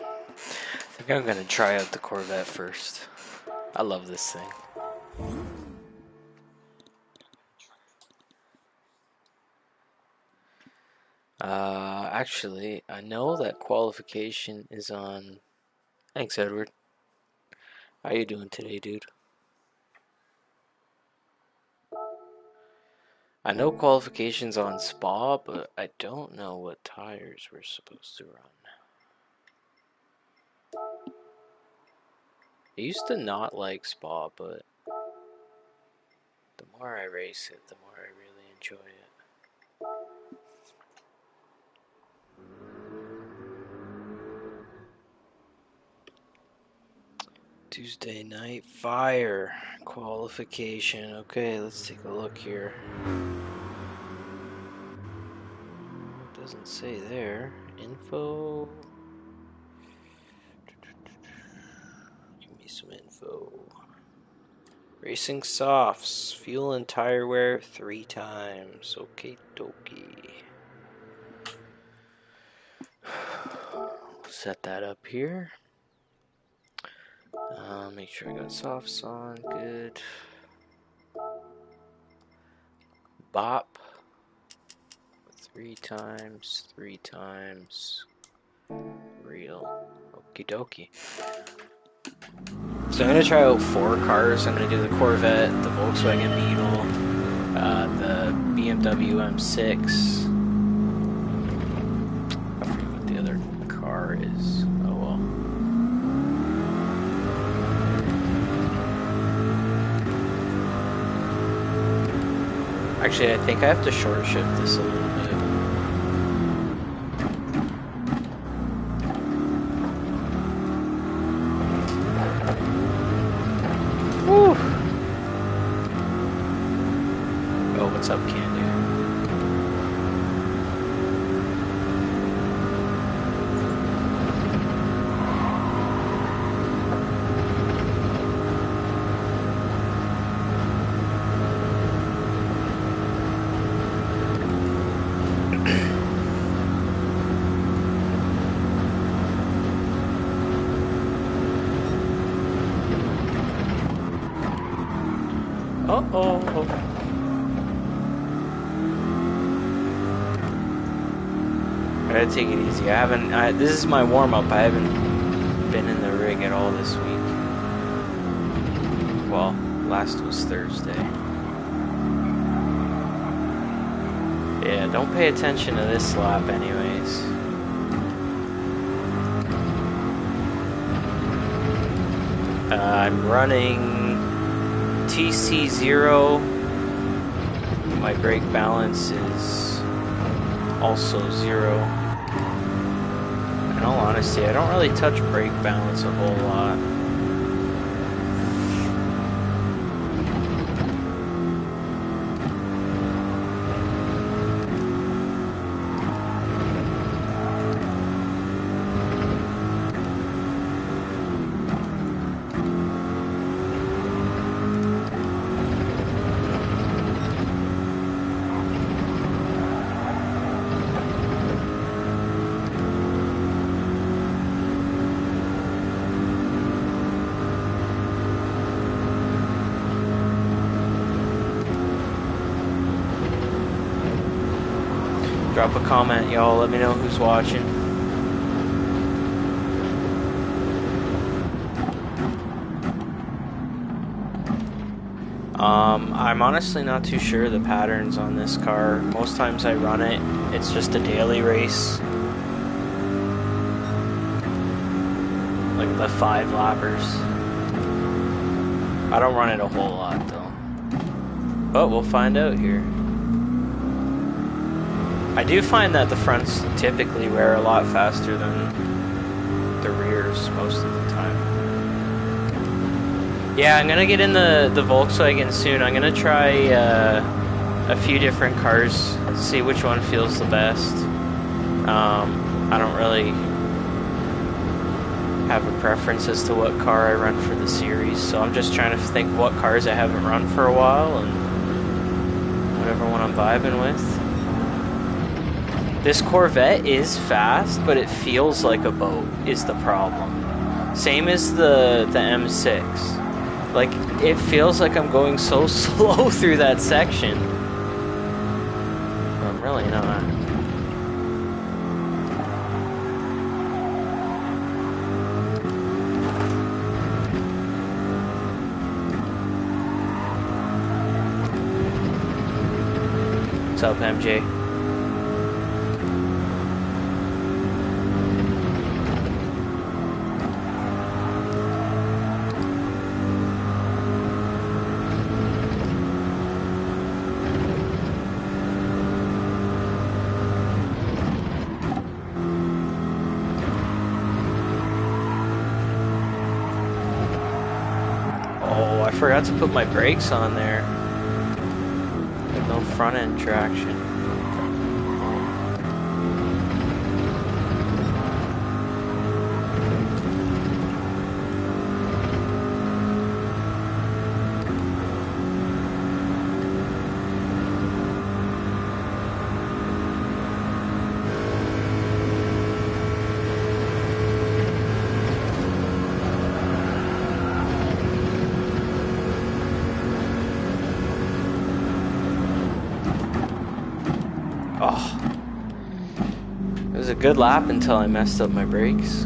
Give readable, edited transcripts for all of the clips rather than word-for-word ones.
I think I'm gonna try out the Corvette first. I love this thing. Actually, I know that Qualification is on. Thanks, Edward. How you doing today, dude? I know Qualification's on Spa, but I don't know what tires we're supposed to run. I used to not like Spa, but the more I race it, the more I really enjoy it. Tuesday night fire Qualification. Okay, let's take a look here. It doesn't say there. Info. Give me some info. Racing softs, fuel and tire wear 3 times. Okay, dokie. Set that up here. Make sure I got softs on. Good. Bop. 3 times. 3 times. Real. Okie dokie. So I'm going to try out 4 cars. I'm going to do the Corvette, the Volkswagen Beetle, the BMW M6. I forget what the other car is. Oh well. Actually, I think I have to short shift this a little bit. Woo! Oh, what's up, Candy? Uh-oh. I gotta take it easy. This is my warm-up. I haven't been in the rig at all this week. Well, last was Thursday. Yeah, don't pay attention to this lap anyways. I'm running TC0. My brake balance is also 0. In all honesty, I don't really touch brake balance a whole lot. Drop a comment, y'all. Let me know who's watching. I'm honestly not too sure the patterns on this car. Most times I run it, it's just a daily race. Like the 5 lappers. I don't run it a whole lot though. But we'll find out here. I do find that the fronts typically wear a lot faster than the rears most of the time. Yeah, I'm gonna get in the Volkswagen soon. I'm gonna try a few different cars, see which one feels the best. I don't really have a preference as to what car I run for the series, so I'm just trying to think what cars I haven't run for a while and whatever one I'm vibing with. This Corvette is fast, but it feels like a boat is the problem. Same as the M6. Like, it feels like I'm going so slow through that section. But I'm really not. What's up, MJ? Oh, I forgot to put my brakes on there. No front end traction. Oh, it was a good lap until I messed up my brakes.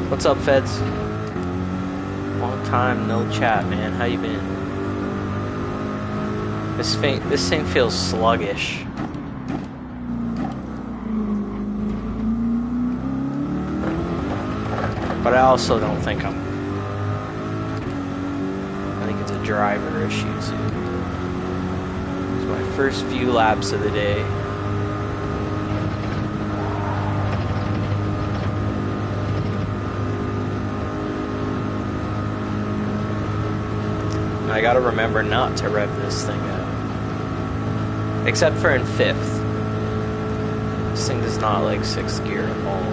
What's up, Feds? Long time no chat, man. How you been? This thing feels sluggish. But I also don't think I think it's a driver issue too. My first few laps of the day. I gotta remember not to rev this thing up. Except for in 5th. This thing does not like 6th gear at all.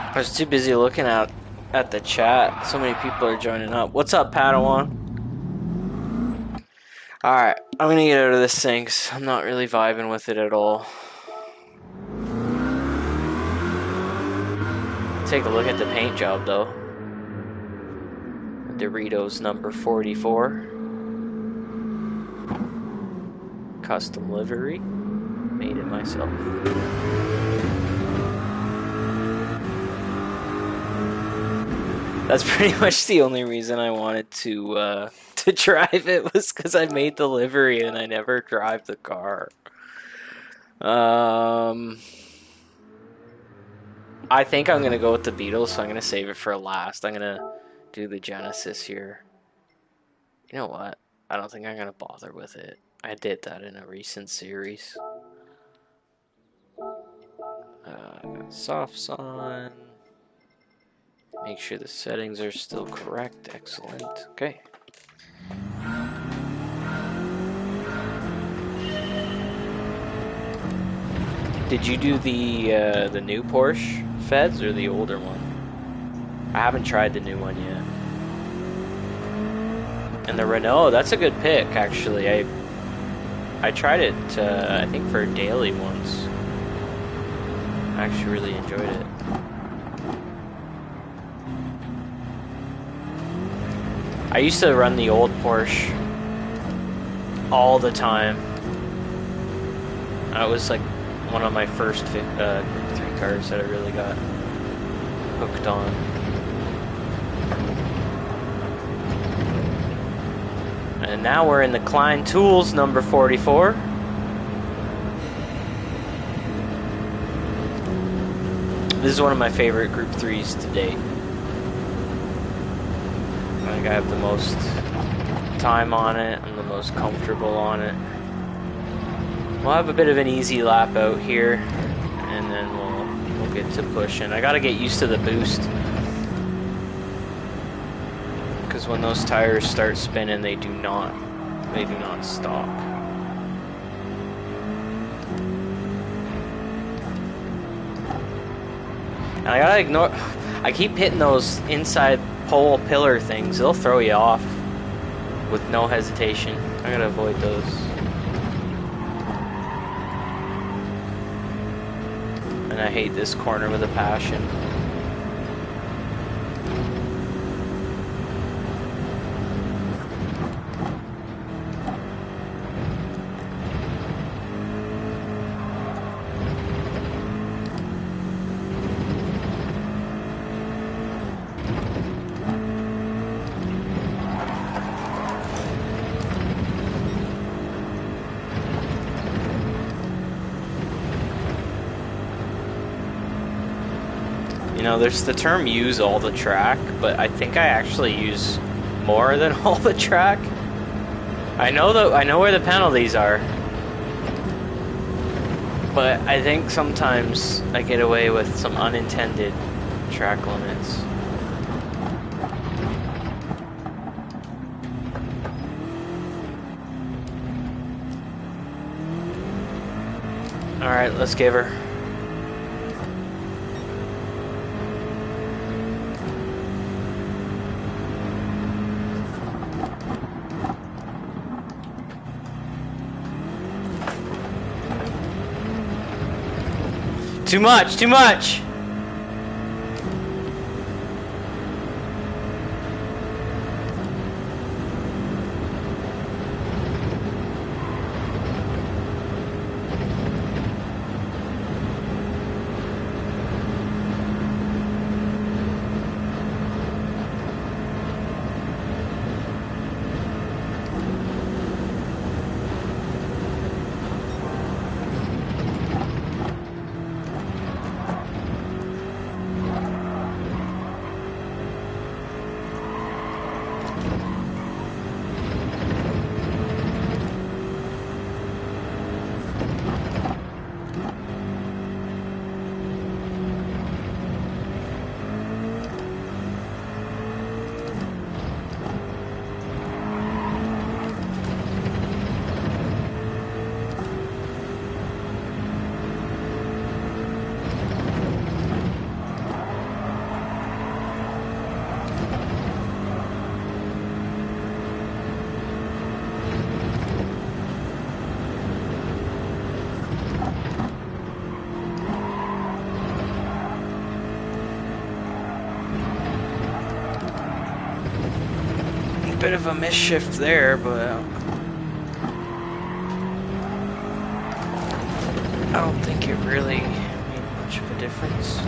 I was too busy looking at the chat. So many people are joining up. What's up, Padawan? Alright, I'm gonna get out of this thing because I'm not really vibing with it at all. Take a look at the paint job though. Doritos number 44. Custom livery. Made it myself. That's pretty much the only reason I wanted to drive it, was because I made the livery and I never drive the car. I think I'm gonna go with the Beatles, so I'm gonna save it for last. I'm gonna do the Genesis here. You know what? I don't think I'm gonna bother with it. I did that in a recent series. Softs on. Make sure the settings are still correct. Excellent. Okay. Did you do the new Porsche Feds or the older one? I haven't tried the new one yet. And the Renault, that's a good pick actually. I tried it I think for a daily once. I actually really enjoyed it. I used to run the old Porsche all the time. It was like one of my first Group 3 cars that I really got hooked on. And now we're in the Klein Tools number 44. This is one of my favorite Group 3s to date. I think I have the most time on it. I'm the most comfortable on it. We'll have a bit of an easy lap out here, and then we'll get to pushing. I gotta get used to the boost, because when those tires start spinning, they do not stop. And I gotta ignore... I keep hitting those inside pole pillar things. They'll throw you off with no hesitation. I gotta avoid those. And I hate this corner with a passion. You know, there's the term use all the track, but I think I actually use more than all the track. I know where the penalties are, but I think sometimes I get away with some unintended track limits. Alright, let's give her. Too much, too much! Bit of a misshift there, but I don't think it really made much of a difference.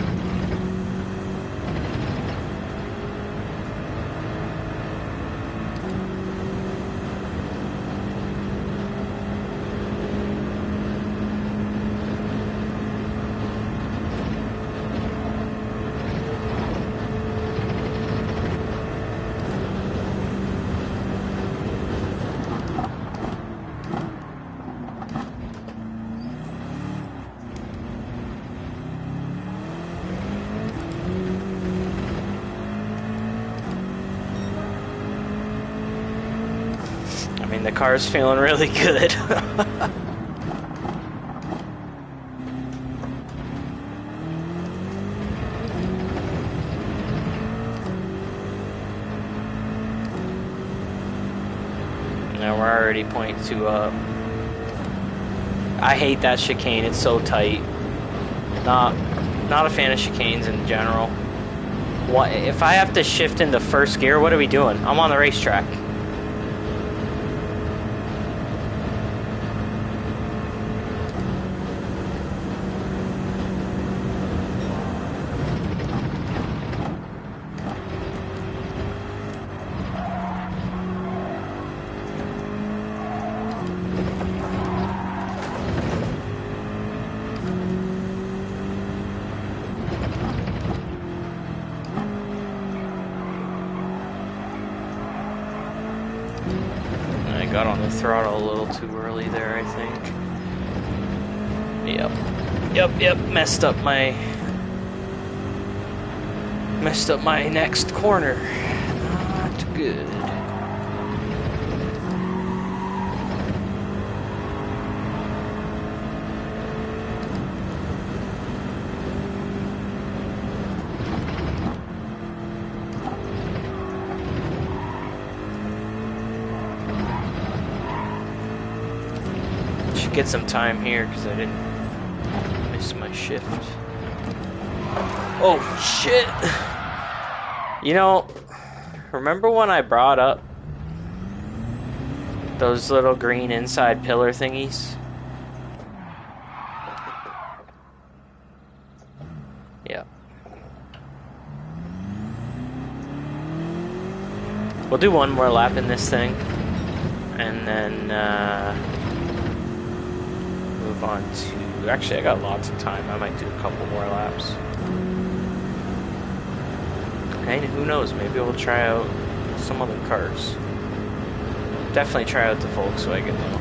I mean, the car's feeling really good. Now we're already 0.2 up. I hate that chicane, it's so tight. Not a fan of chicanes in general. What if I have to shift into first gear, what are we doing? I'm on the racetrack. Got on the throttle a little too early there, I think. Yep, messed up my next corner. Not good. get some time here because I didn't miss my shift. Oh shit! You know, remember when I brought up those little green inside pillar thingies? Yeah. We'll do one more lap in this thing, and then move on to... Actually, I got lots of time. I might do a couple more laps. And who knows, maybe we'll try out some other cars. Definitely try out the Volkswagen though.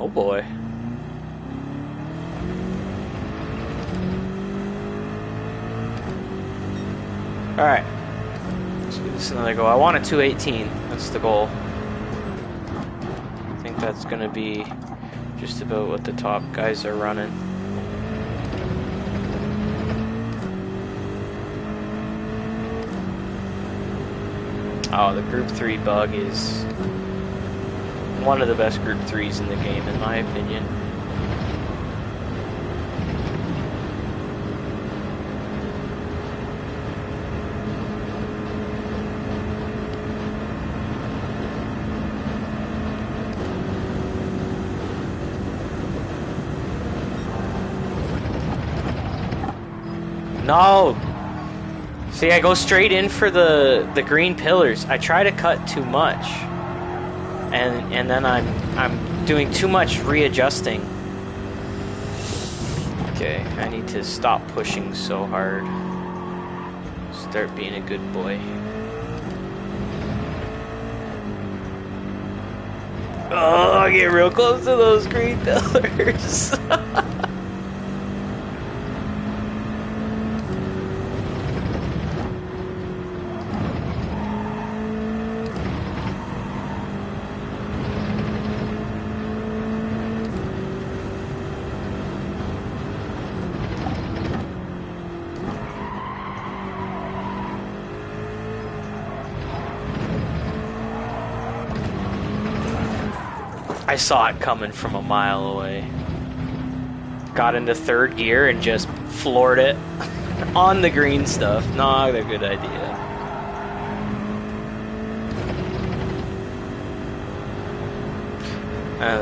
Oh boy. Alright. Let's give this another go. I want a 218. That's the goal. I think that's gonna be just about what the top guys are running. Oh, the Group 3 bug is one of the best Group 3s in the game, in my opinion. No! See, I go straight in for the green pillars. I try to cut too much. And then I'm doing too much readjusting. Okay, I need to stop pushing so hard. Start being a good boy. Oh, I get real close to those green pillars. I saw it coming from a mile away. Got into third gear and just floored it on the green stuff. Not a good idea.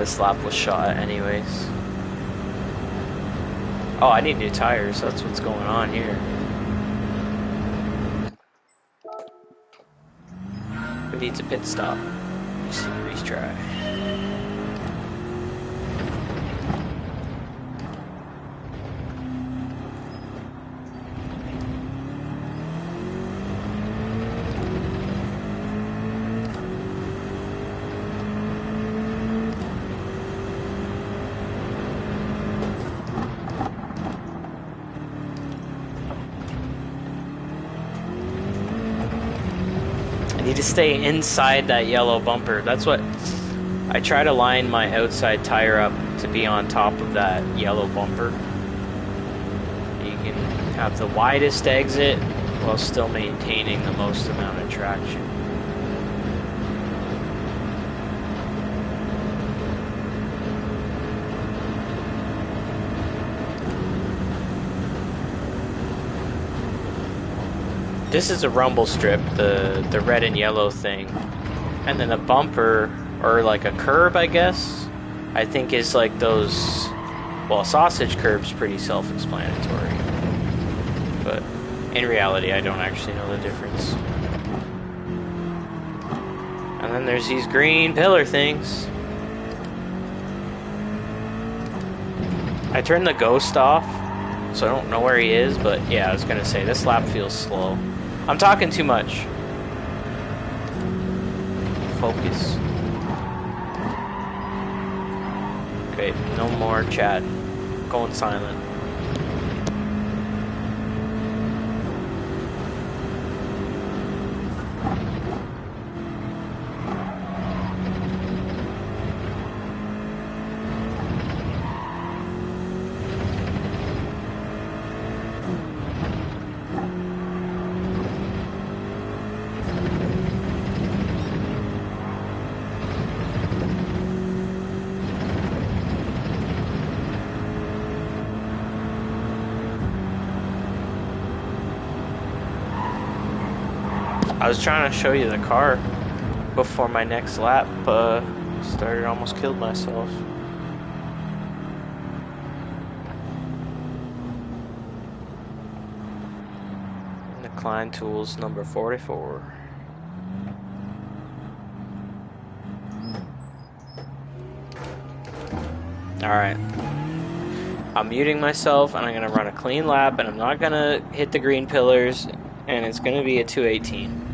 This lap was shot anyways. Oh, I need new tires. That's what's going on here. Who needs a pit stop? Series try. Need to stay inside that yellow bumper. That's what I try to line my outside tire up to be on top of that yellow bumper. You can have the widest exit while still maintaining the most amount of traction. This is a rumble strip, the red and yellow thing. And then a bumper, or like a curb, I guess, I think is like those, well, sausage curb's pretty self-explanatory. But in reality, I don't actually know the difference. And then there's these green pillar things. I turned the ghost off, so I don't know where he is, but yeah, I was gonna say, this lap feels slow. I'm talking too much. Focus. Okay, no more chat. Going silent. I was trying to show you the car before my next lap started. Almost killed myself. Klein Tools number 44. Alright. I'm muting myself and I'm going to run a clean lap and I'm not going to hit the green pillars and it's going to be a 218.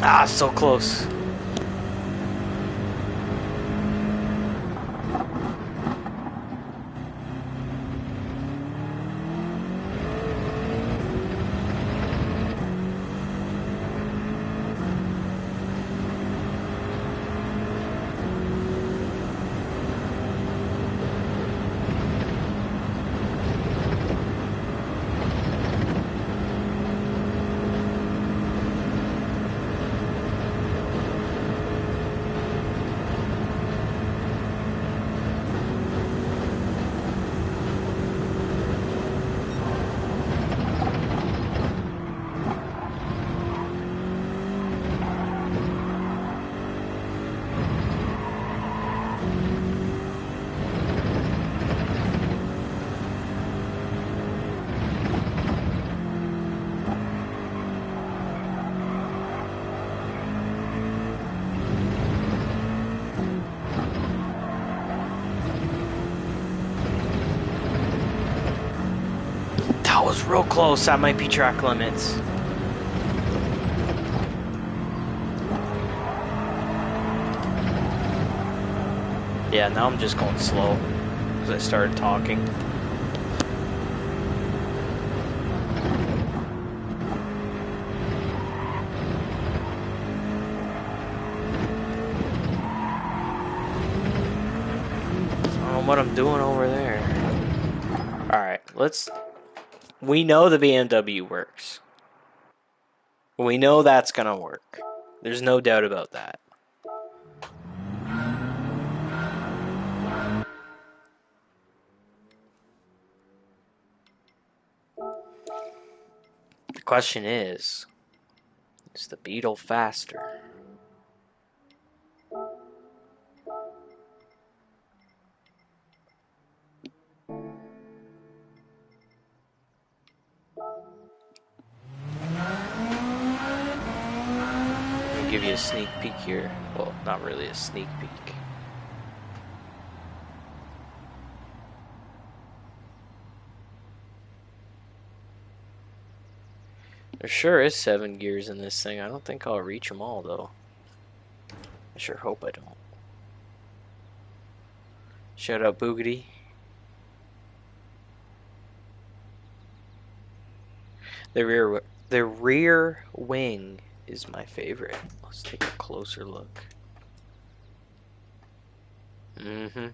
Ah, so close. That was real close. That might be track limits. Yeah, now I'm just going slow because I started talking. I don't know what I'm doing over there. Alright, we know the BMW works. We know that's gonna work. There's no doubt about that. question is the Beetle faster? I'll give you a sneak peek here. Well, not really a sneak peek. There sure is 7 gears in this thing. I don't think I'll reach them all, though. I sure hope I don't. Shout out Boogity. The rear wing is my favorite. Let's take a closer look. Mm-hmm.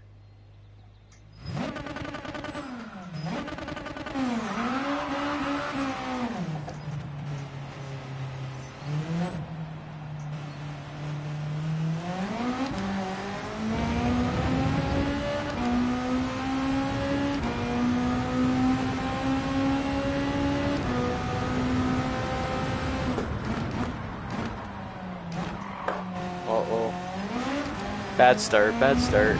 Uh-oh. Bad start, bad start.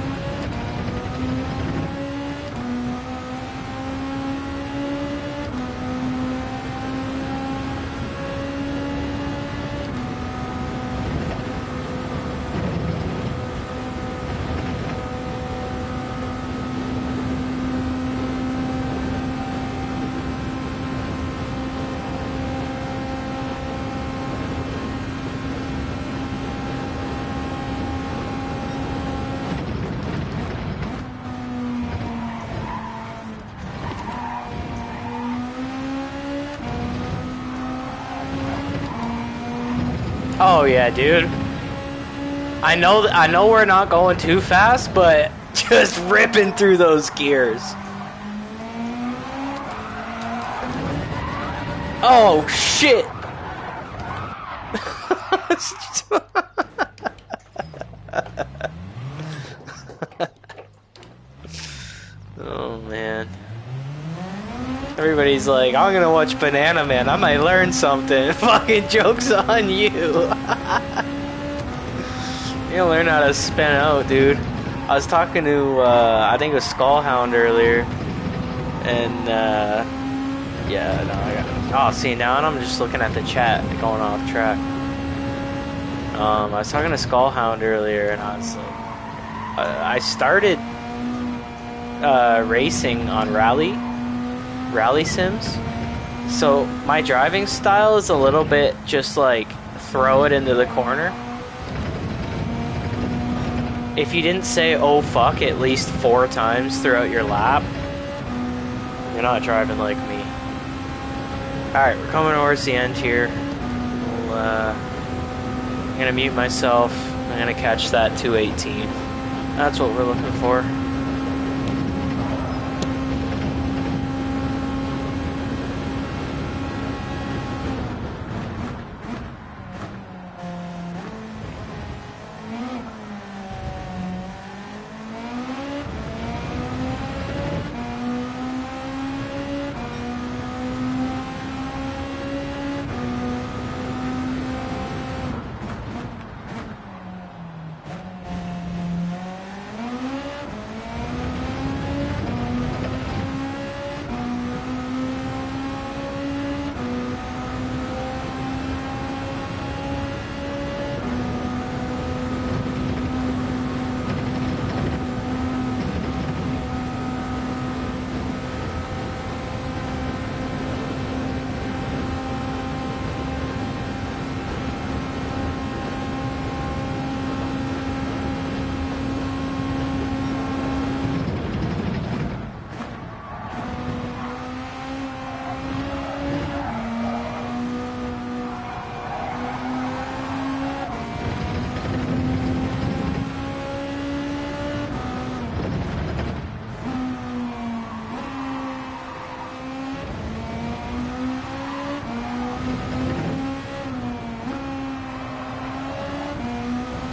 Oh yeah, dude. I know we're not going too fast, but just ripping through those gears. Oh shit. Oh man. Everybody's like, I'm gonna watch Bananaman. I might learn something. Fucking joke's on you. You gotta learn how to spin out, dude. I was talking to, I think it was Skullhound earlier. And, yeah, no, I got it. Oh, see, now I'm just looking at the chat, going off track. I was talking to Skullhound earlier, and I was like, I started, racing on rally sims, so my driving style is a little bit just like throw it into the corner. If you didn't say oh fuck at least 4 times throughout your lap, you're not driving like me. Alright, we're coming towards the end here. I'm gonna mute myself. I'm gonna catch that 218. That's what we're looking for.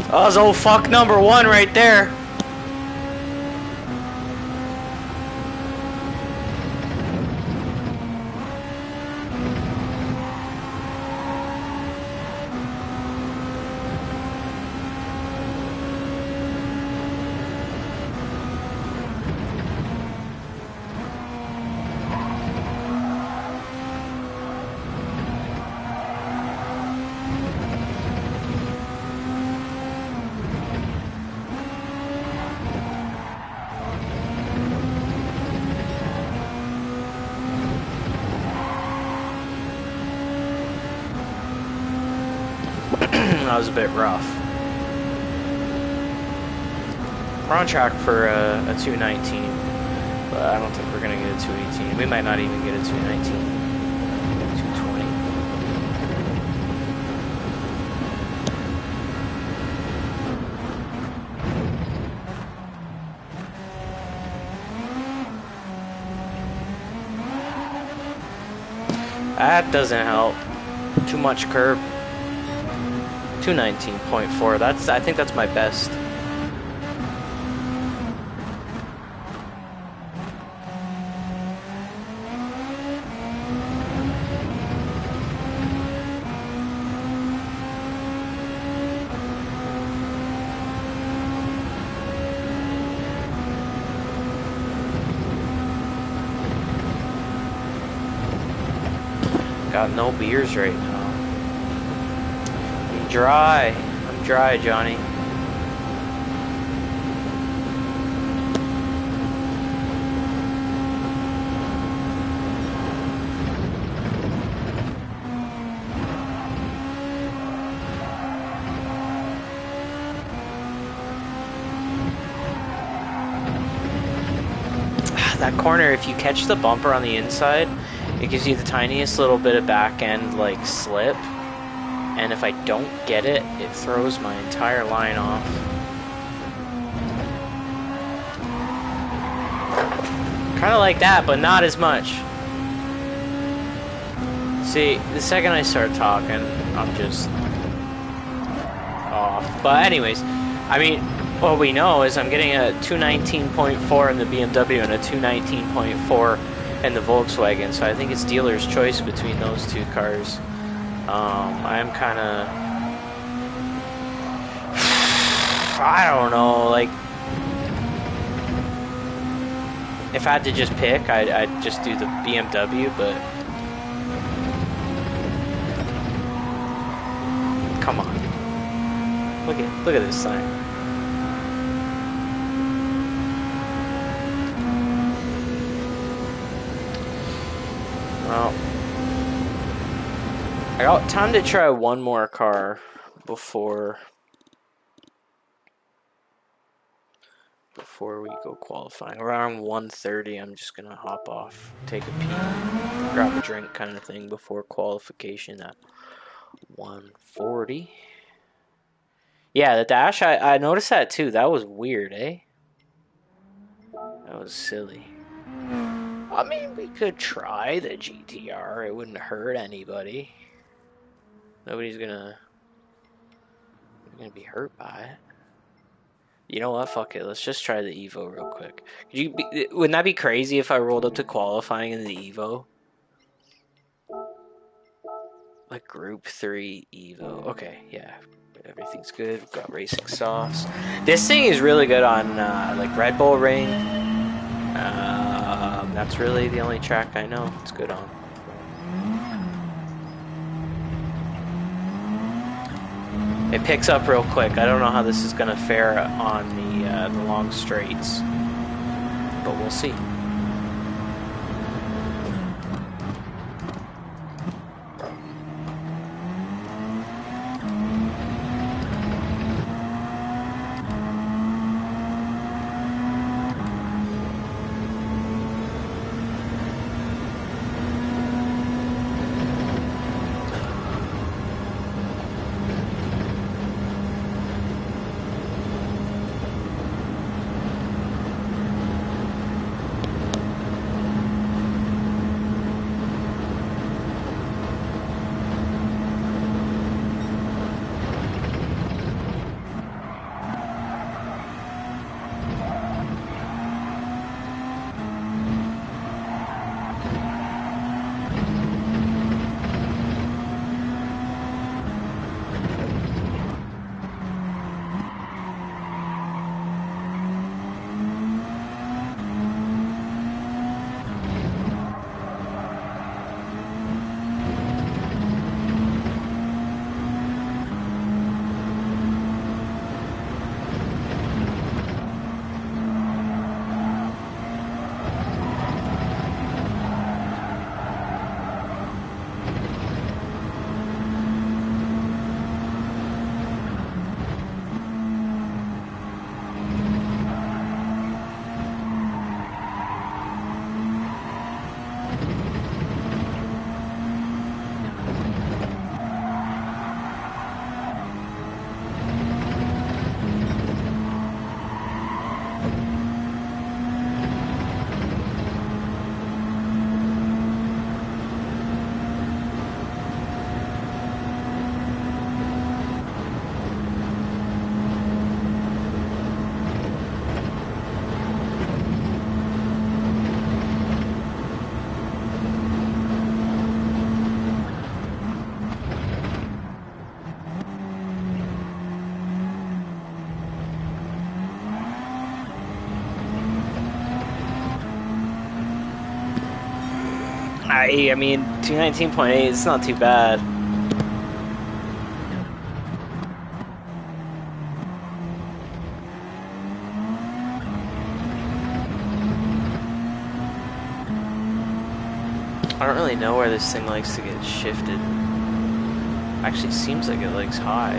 That was old fuck number 1 right there. that was a bit rough. We're on track for a 219, but I don't think we're going to get a 218. We might not even get a 219. 220. That doesn't help. Too much curb. 219.4. I think that's my best. Got no beers right now. I'm dry, Johnny. That corner, if you catch the bumper on the inside, it gives you the tiniest little bit of back end like slip, and if I don't get it, it throws my entire line off. Kind of like that, but not as much. See, the second I start talking, I'm just off. But anyways, I mean, what we know is I'm getting a 219.4 in the BMW and a 219.4 in the Volkswagen, so I think it's dealer's choice between those two cars. I'm kind of, I don't know, like, if I had to just pick, I'd just do the BMW, but come on, look at this thing. Well, I got time to try one more car before we go qualifying. Around 1:30, I'm just gonna hop off, take a pee, grab a drink kind of thing before qualification at 1:40. Yeah, the dash, I noticed that too. That was weird, eh? That was silly. I mean, we could try the GTR. It wouldn't hurt anybody. Nobody's gonna be hurt by it. You know what? Fuck it. Let's just try the Evo real quick. Wouldn't that be crazy if I rolled up to qualifying in the Evo? Like Group 3 Evo. Okay, yeah. Everything's good. We've got racing sauce. This thing is really good on like Red Bull Ring. That's really the only track I know it's good on. It picks up real quick. I don't know how this is going to fare on the long straights, but we'll see. I mean, 219.8, it's not too bad. I don't really know where this thing likes to get shifted. Actually, seems like it likes high.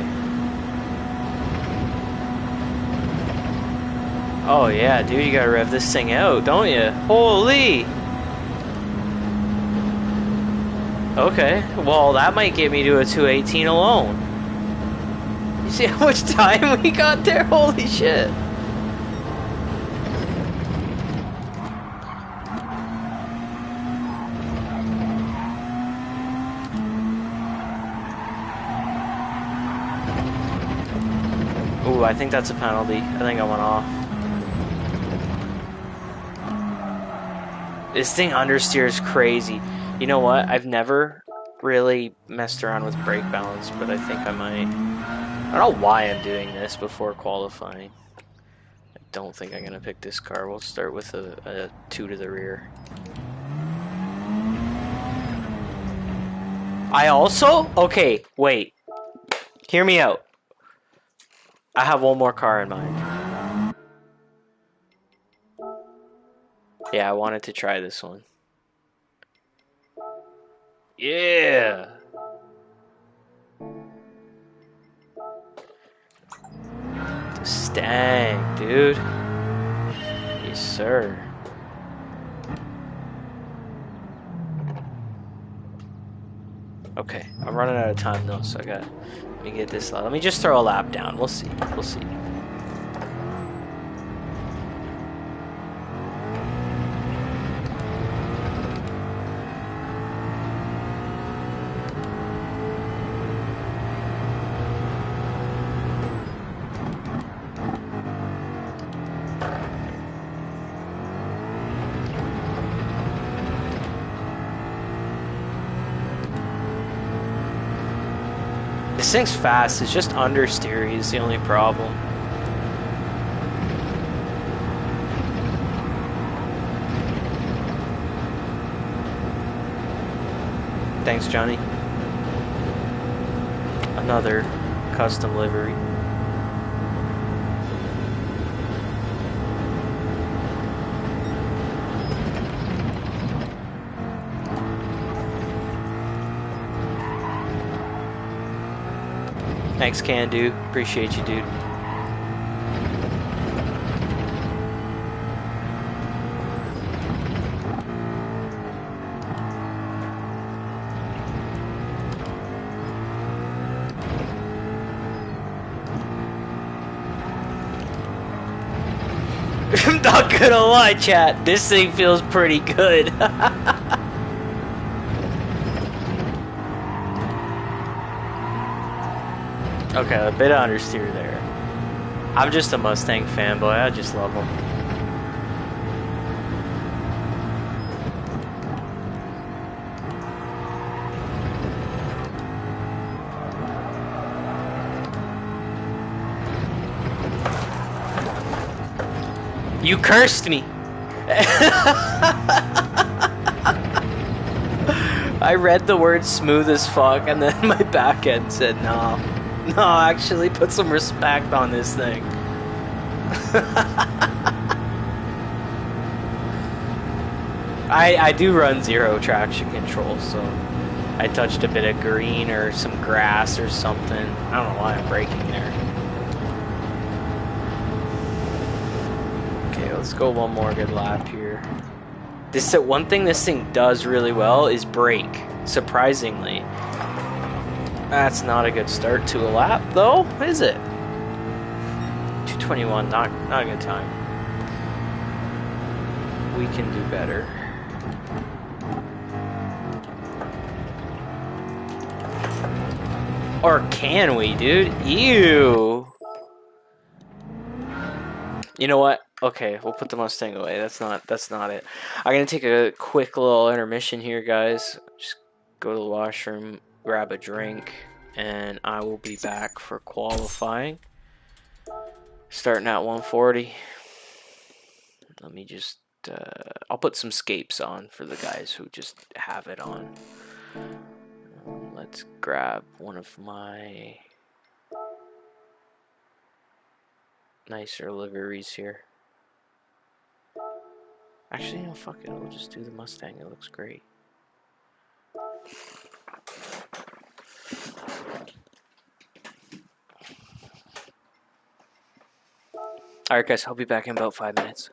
Oh yeah, dude, you gotta rev this thing out, don't you? Holy! Okay, well, that might get me to a 218 alone. You see how much time we got there? Holy shit. Ooh, I think that's a penalty. I think I went off. This thing understeers crazy. You know what? I've never really messed around with brake balance, but I think I might. I don't know why I'm doing this before qualifying. I don't think I'm going to pick this car. We'll start with a 2 to the rear. I also? Okay, wait. Hear me out. I have one more car in mind. Yeah, I wanted to try this one. Yeah! Stang, dude. Yes, sir. Okay, I'm running out of time though, so let me get this. Let me just throw a lap down. We'll see. We'll see. This thing's fast. It's just understeer is the only problem. Thanks, Johnny. Another custom livery. Thanks, Can Do. Appreciate you, dude. I'm not gonna lie, chat. This thing feels pretty good. Okay, a bit of understeer there. I'm just a Mustang fanboy. I just love them. You cursed me. I read the word smooth as fuck, and then my back end said, no, actually put some respect on this thing. I do run zero traction control, so I touched a bit of green or some grass or something. I don't know why I'm braking there. Okay, let's go one more good lap here. One thing this thing does really well is brake, surprisingly. That's not a good start to a lap, though, is it? 221, not a good time. We can do better. Or can we, dude? Ew. You know what? Okay, we'll put the Mustang away. That's not it. I'm gonna take a quick little intermission here, guys. Just go to the washroom, grab a drink, and I will be back for qualifying. Starting at 140. Let me just I'll put some scapes on for the guys who just have it on. Let's grab one of my nicer liveries here. Actually, no, fuck it. We'll just do the Mustang. It looks great. Alright, guys. I'll be back in about 5 minutes.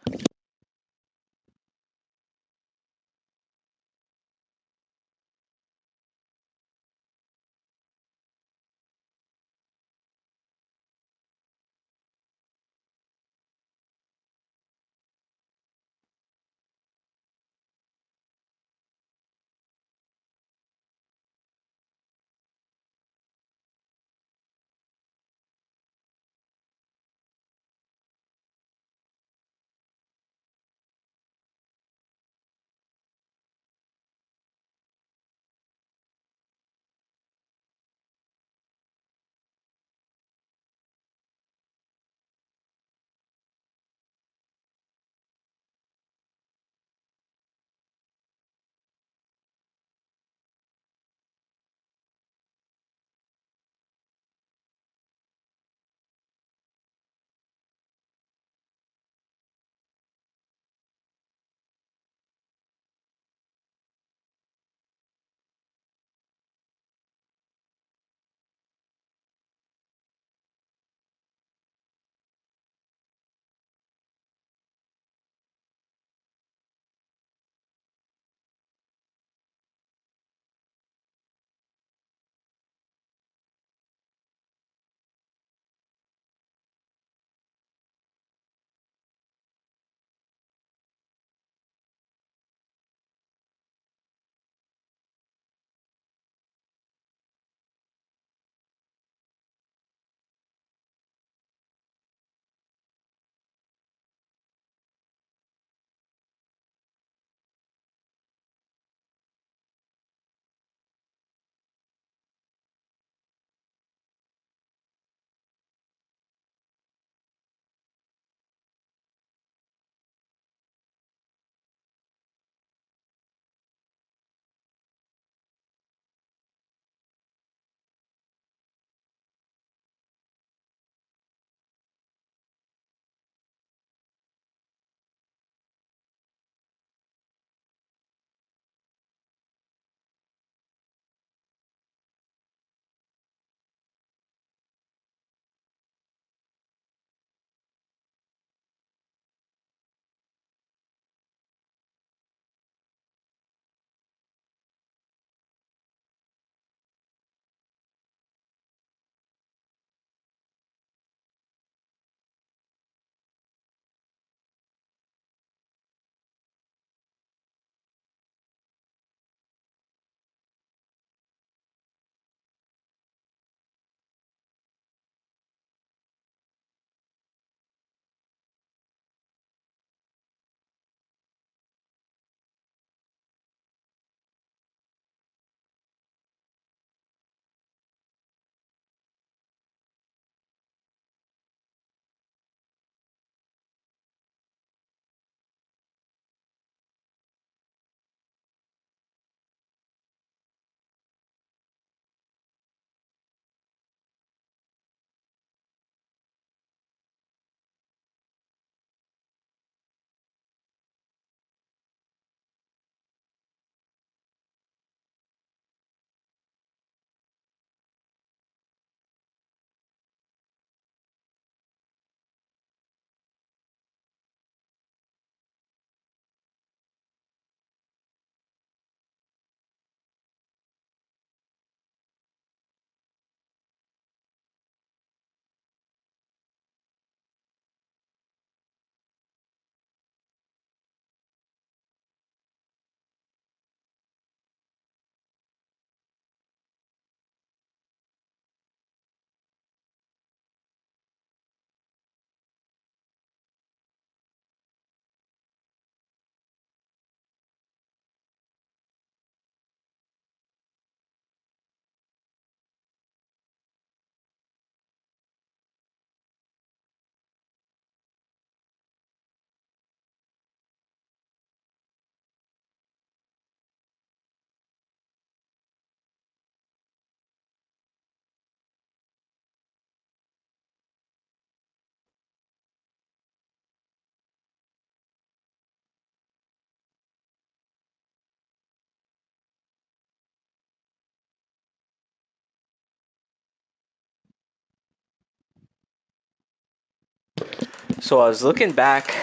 So I was looking back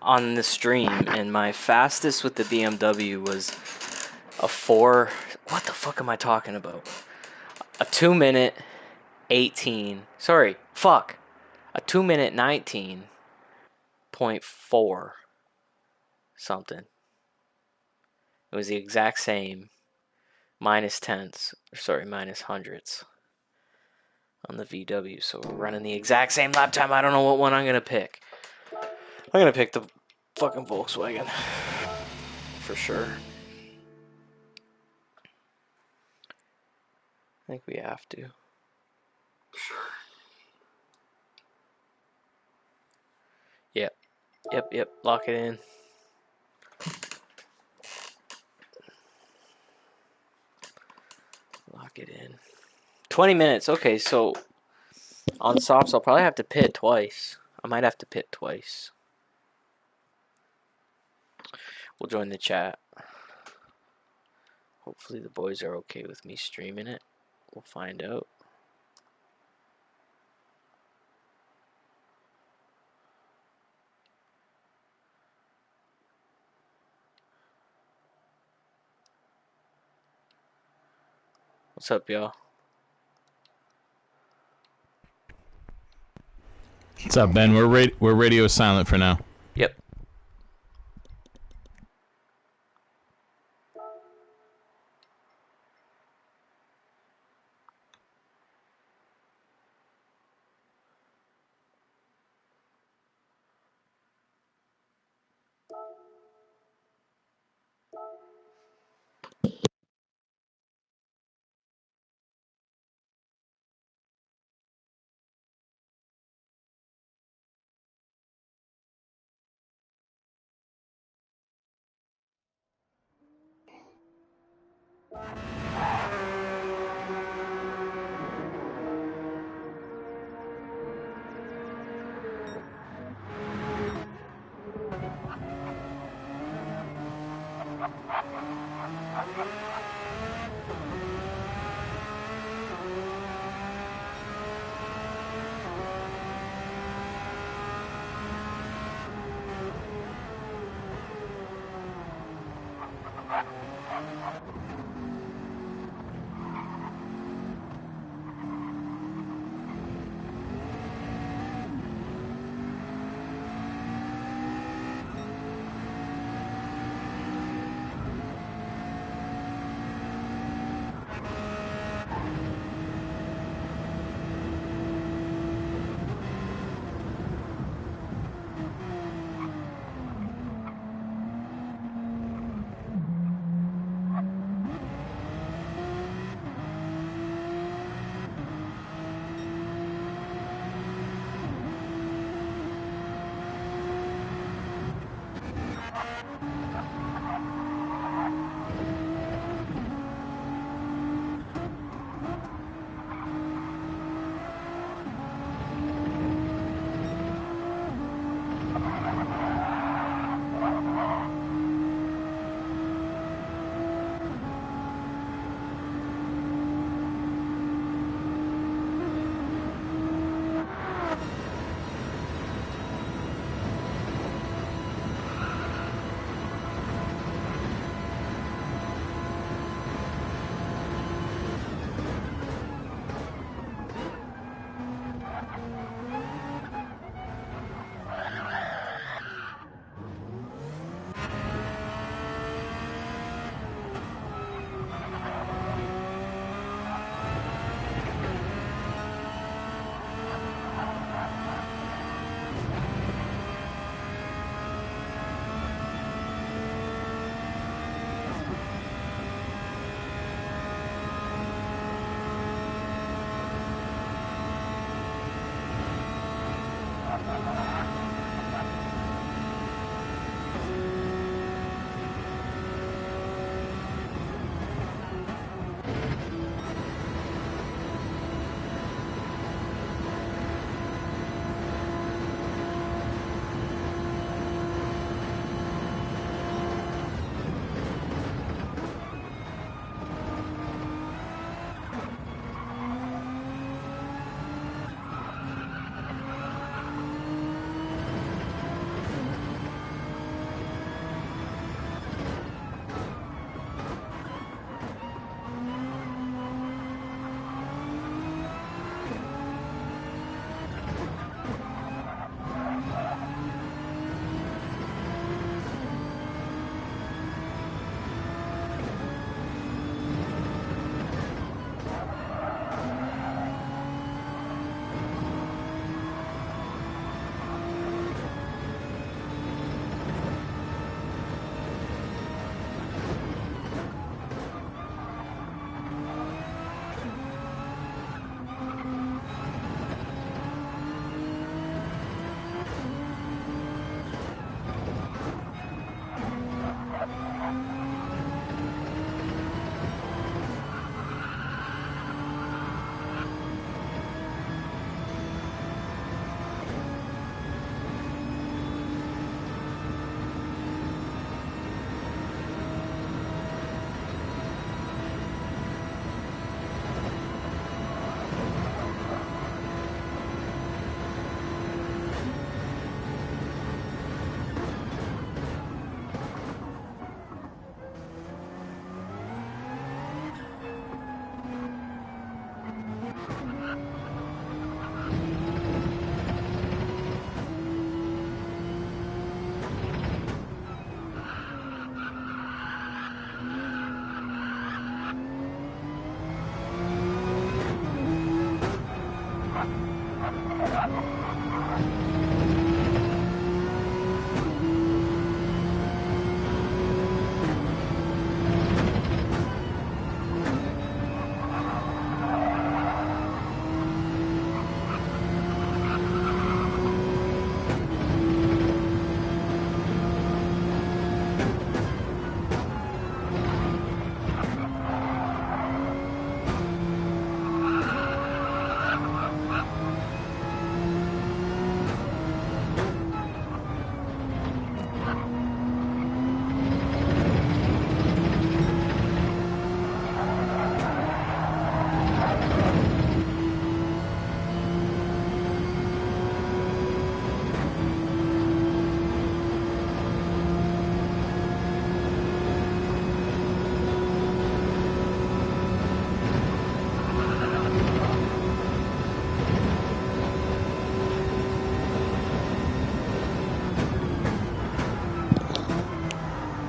on the stream, and my fastest with the BMW was a 4. What the fuck am I talking about? A 2-minute 18. Sorry, fuck. A 2-minute 19.4 something. It was the exact same, minus tenths, sorry, minus hundredths on the VW. So we're running the exact same lap time. I don't know what one I'm gonna pick. I'm gonna pick the fucking Volkswagen for sure. I think we have to. Sure. Yep. Lock it in. Lock it in. 20 minutes. Okay, so on softs, I'll probably have to pit twice. I might have to pit twice. We'll join the chat. Hopefully the boys are okay with me streaming it. We'll find out. What's up, y'all? What's up, Ben? We're radio silent for now. Yep.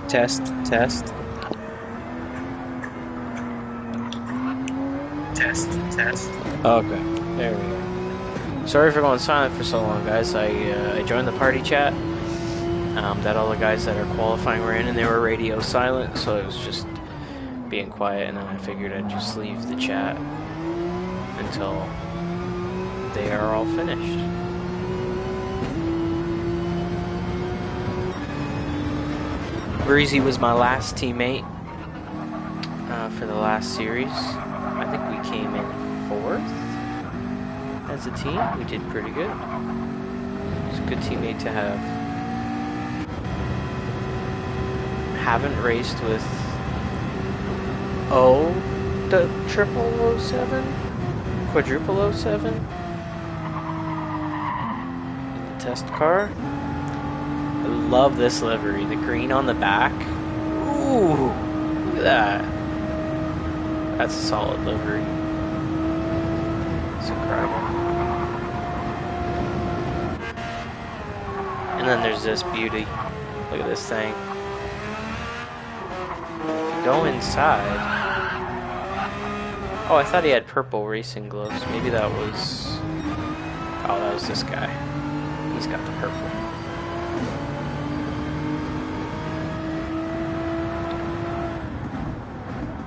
Test, test. Test, test. Okay, there we go. Sorry for going silent for so long, guys. I joined the party chat that all the guys that are qualifying were in, and they were radio silent, so it was just being quiet, and then I figured I'd just leave the chat until they are all finished. Breezy was my last teammate for the last series. I think we came in 4th as a team. We did pretty good. He's a good teammate to have. Haven't raced with the 0007, quadruple 07 in the test car. I love this livery, the green on the back. Ooh, look at that. That's a solid livery. It's incredible. And then there's this beauty. Look at this thing. If you go inside... Oh, I thought he had purple racing gloves. Maybe that was... Oh, that was this guy. He's got the purple.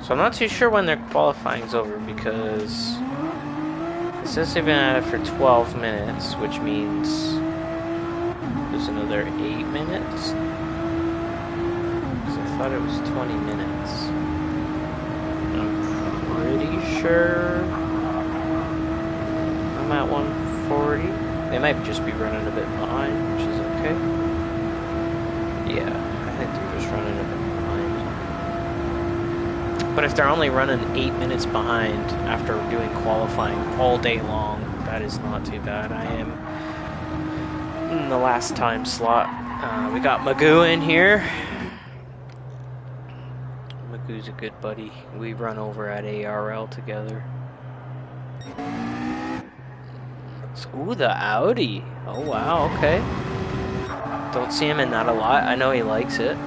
So I'm not too sure when their qualifying's over, because it says they've been at it for 12 minutes, which means there's another 8 minutes. Because I thought it was 20 minutes. I'm pretty sure I'm at 140. They might just be running a bit behind, which is okay. Yeah, I think they're just running a bit behind. But if they're only running 8 minutes behind after doing qualifying all day long, that is not too bad. I am in the last time slot. We got Magoo in here. Magoo's a good buddy. We run over at ARL together. Ooh, the Audi. Oh, wow, okay. Don't see him in that a lot. I know he likes it.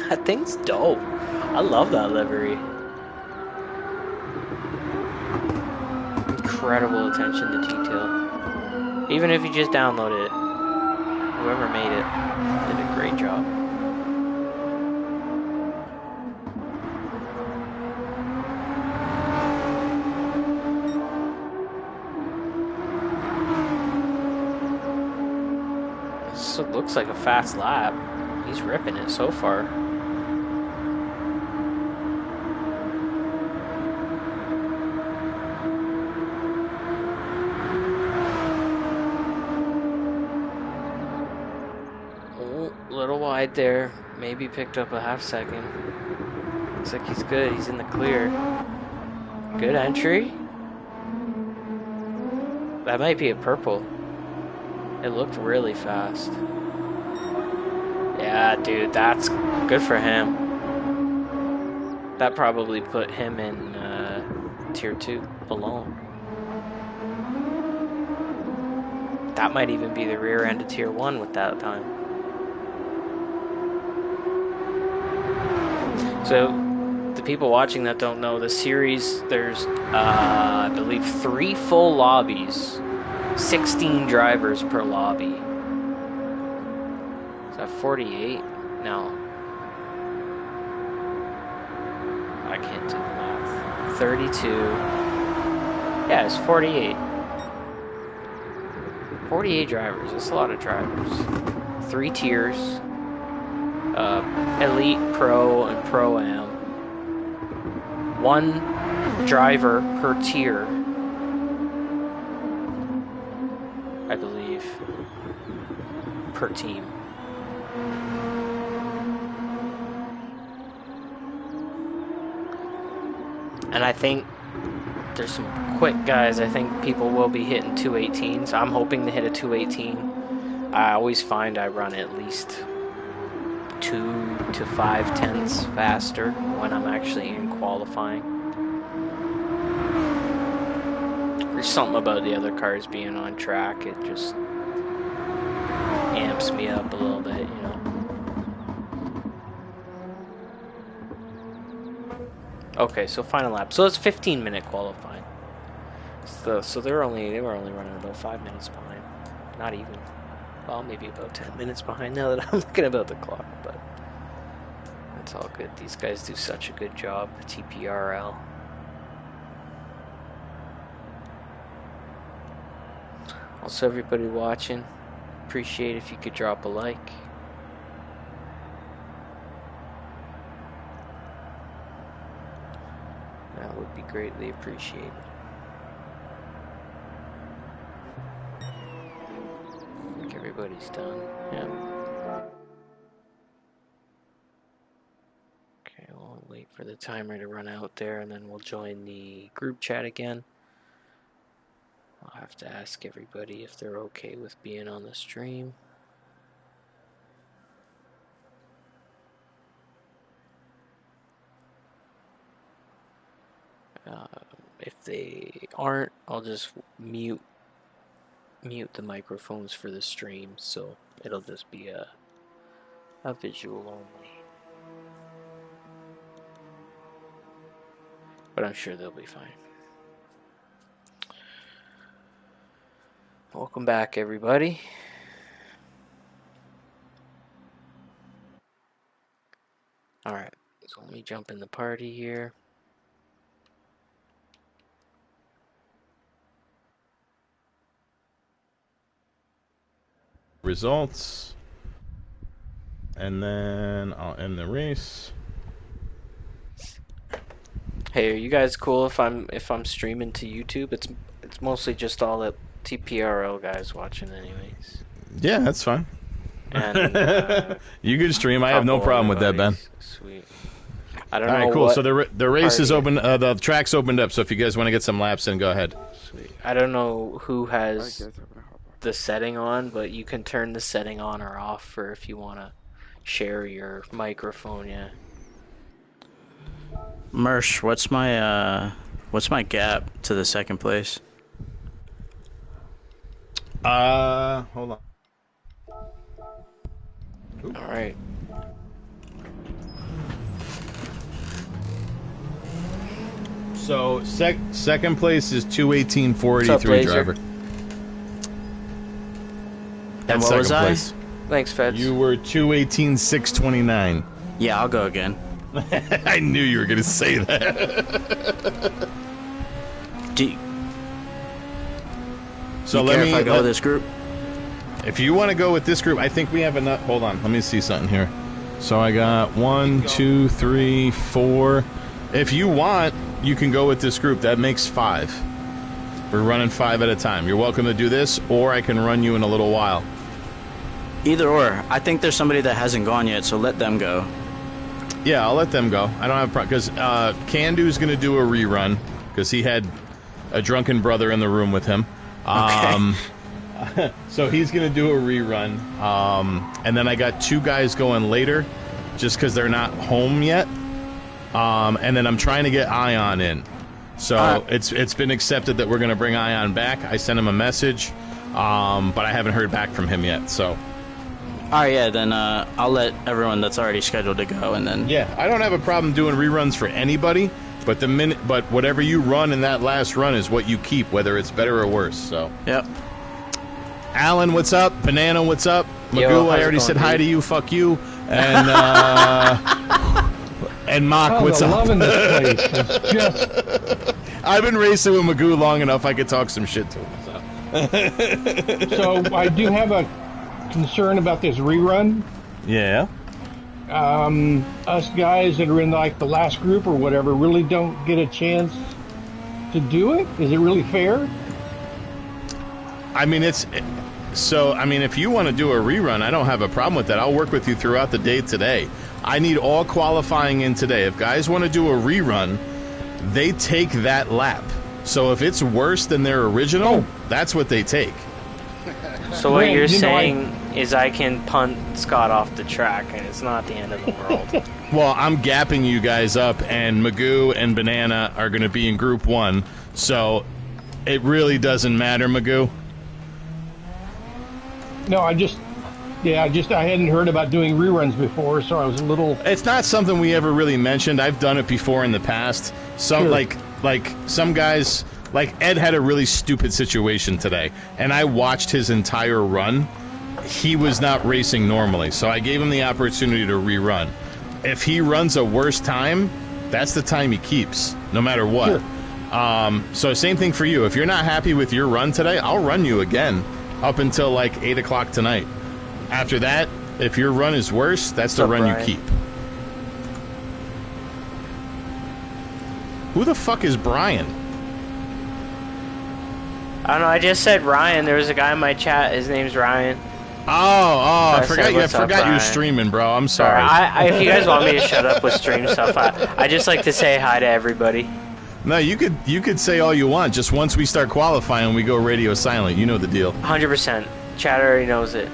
That thing's dope. I love that livery. Incredible attention to detail. Even if you just download it, whoever made it did a great job. This looks like a fast lap. He's ripping it so far. Wide there, maybe picked up a half second. Looks like he's good, he's in the clear. Good entry. That might be a purple. It looked really fast. Yeah, dude, that's good for him. That probably put him in tier 2 alone. That might even be the rear end of tier 1 with that time. So, the people watching that don't know, the series, there's, I believe, 3 full lobbies, 16 drivers per lobby. Is that 48? No. I can't do the math. 32. Yeah, it's 48. 48 drivers, that's a lot of drivers. 3 tiers. Elite, Pro, and Pro-Am. 1 driver per tier, I believe, per team. And I think there's some quick guys. I think people will be hitting 218s. I'm hoping to hit a 218 I always find I run at least 2 to 5 tenths faster when I'm actually in qualifying. There's something about the other cars being on track, it just amps me up a little bit, you know. Okay, so final lap. So it's 15-minute qualifying. So they were only running about 5 minutes behind. Not even. Well, maybe about 10 minutes behind now that I'm looking about the clock, but that's all good. These guys do such a good job, the TPRL. Also, everybody watching, appreciate if you could drop a like. That would be greatly appreciated. I think everybody's done. Yeah. Okay, we'll wait for the timer to run out there, and then we'll join the group chat again. I'll have to ask everybody if they're okay with being on the stream. If they aren't, I'll just mute the microphones for the stream, so it'll just be a visual only. But I'm sure they'll be fine. Welcome back, everybody. Alright, so let me jump in the party here. Results. And then I'll end the race. Hey, are you guys cool if I'm streaming to YouTube? It's mostly just all the TPRL guys watching anyways. Yeah, that's fine. And you can stream. I have no problem with that, Ben. Sweet. I don't know. All right, cool. What so the race is open. The track's opened up. So if you guys want to get some laps in, go ahead. Sweet. I don't know who has the setting on, but you can turn the setting on or off for if you want to share your microphone. Yeah. Mersh, what's my gap to the second place? Hold on. All right. So second place is 218.483 driver. And what was I? Place. Thanks, Feds. You were 218.629. Yeah, I'll go again. I knew you were gonna say that. So let me. If I go with this group. If you want to go with this group, I think we have enough. Hold on, let me see something here. So I got 1, 2, 3, 4. If you want, you can go with this group. That makes 5. We're running 5 at a time. You're welcome to do this, or I can run you in a little while. Either or. I think there's somebody that hasn't gone yet, so let them go. Yeah, I'll let them go. I don't have a problem, because Candu's going to do a rerun, because he had a drunken brother in the room with him. Okay. So he's going to do a rerun. And then I got 2 guys going later, just because they're not home yet. And then I'm trying to get Ion in. So it's been accepted that we're going to bring Ion back. I sent him a message, but I haven't heard back from him yet. So. All right, yeah, then I'll let everyone that's already scheduled to go, and then. Yeah, I don't have a problem doing reruns for anybody, but whatever you run in that last run is what you keep, whether it's better or worse. So. Yep. Alan, what's up? Banana, what's up? Magoo, I already said hi to you. Fuck you. And and Mock, what's up? Loving this place. It's just... I've been racing with Magoo long enough. I could talk some shit to him. So I do have a concern about this rerun. Yeah. Us guys that are in like the last group or whatever really don't get a chance to do it. Is it really fair? I mean, if you want to do a rerun, I don't have a problem with that. I'll work with you throughout the day today. I need all qualifying in today. If guys want to do a rerun, they take that lap. So if it's worse than their original, that's what they take. So what Grant, you're you know, saying is I can punt Scott off the track, and it's not the end of the world. Well, I'm gapping you guys up, and Magoo and Banana are going to be in Group 1, so it really doesn't matter, Magoo. No, I hadn't heard about doing reruns before, so I was a little. It's not something we ever really mentioned. I've done it before in the past. Some Sure. like some guys, like Ed had a really stupid situation today, and I watched his entire run. He was not racing normally, so I gave him the opportunity to rerun. If he runs a worse time, that's the time he keeps, no matter what. Sure. So same thing for you. If you're not happy with your run today, I'll run you again up until like 8 o'clock tonight. After that, if your run is worse, that's the run Brian? you keep. Who the fuck is Brian? I don't know, I just said Ryan. There was a guy in my chat, his name's Ryan. I said, forgot. "What's up, I forgot you were Brian?" streaming, bro. I'm sorry. If you guys want me to shut up with stream stuff, I just like to say hi to everybody. No, you could say all you want. Just once we start qualifying, we go radio silent. You know the deal. 100%. Chat already knows it.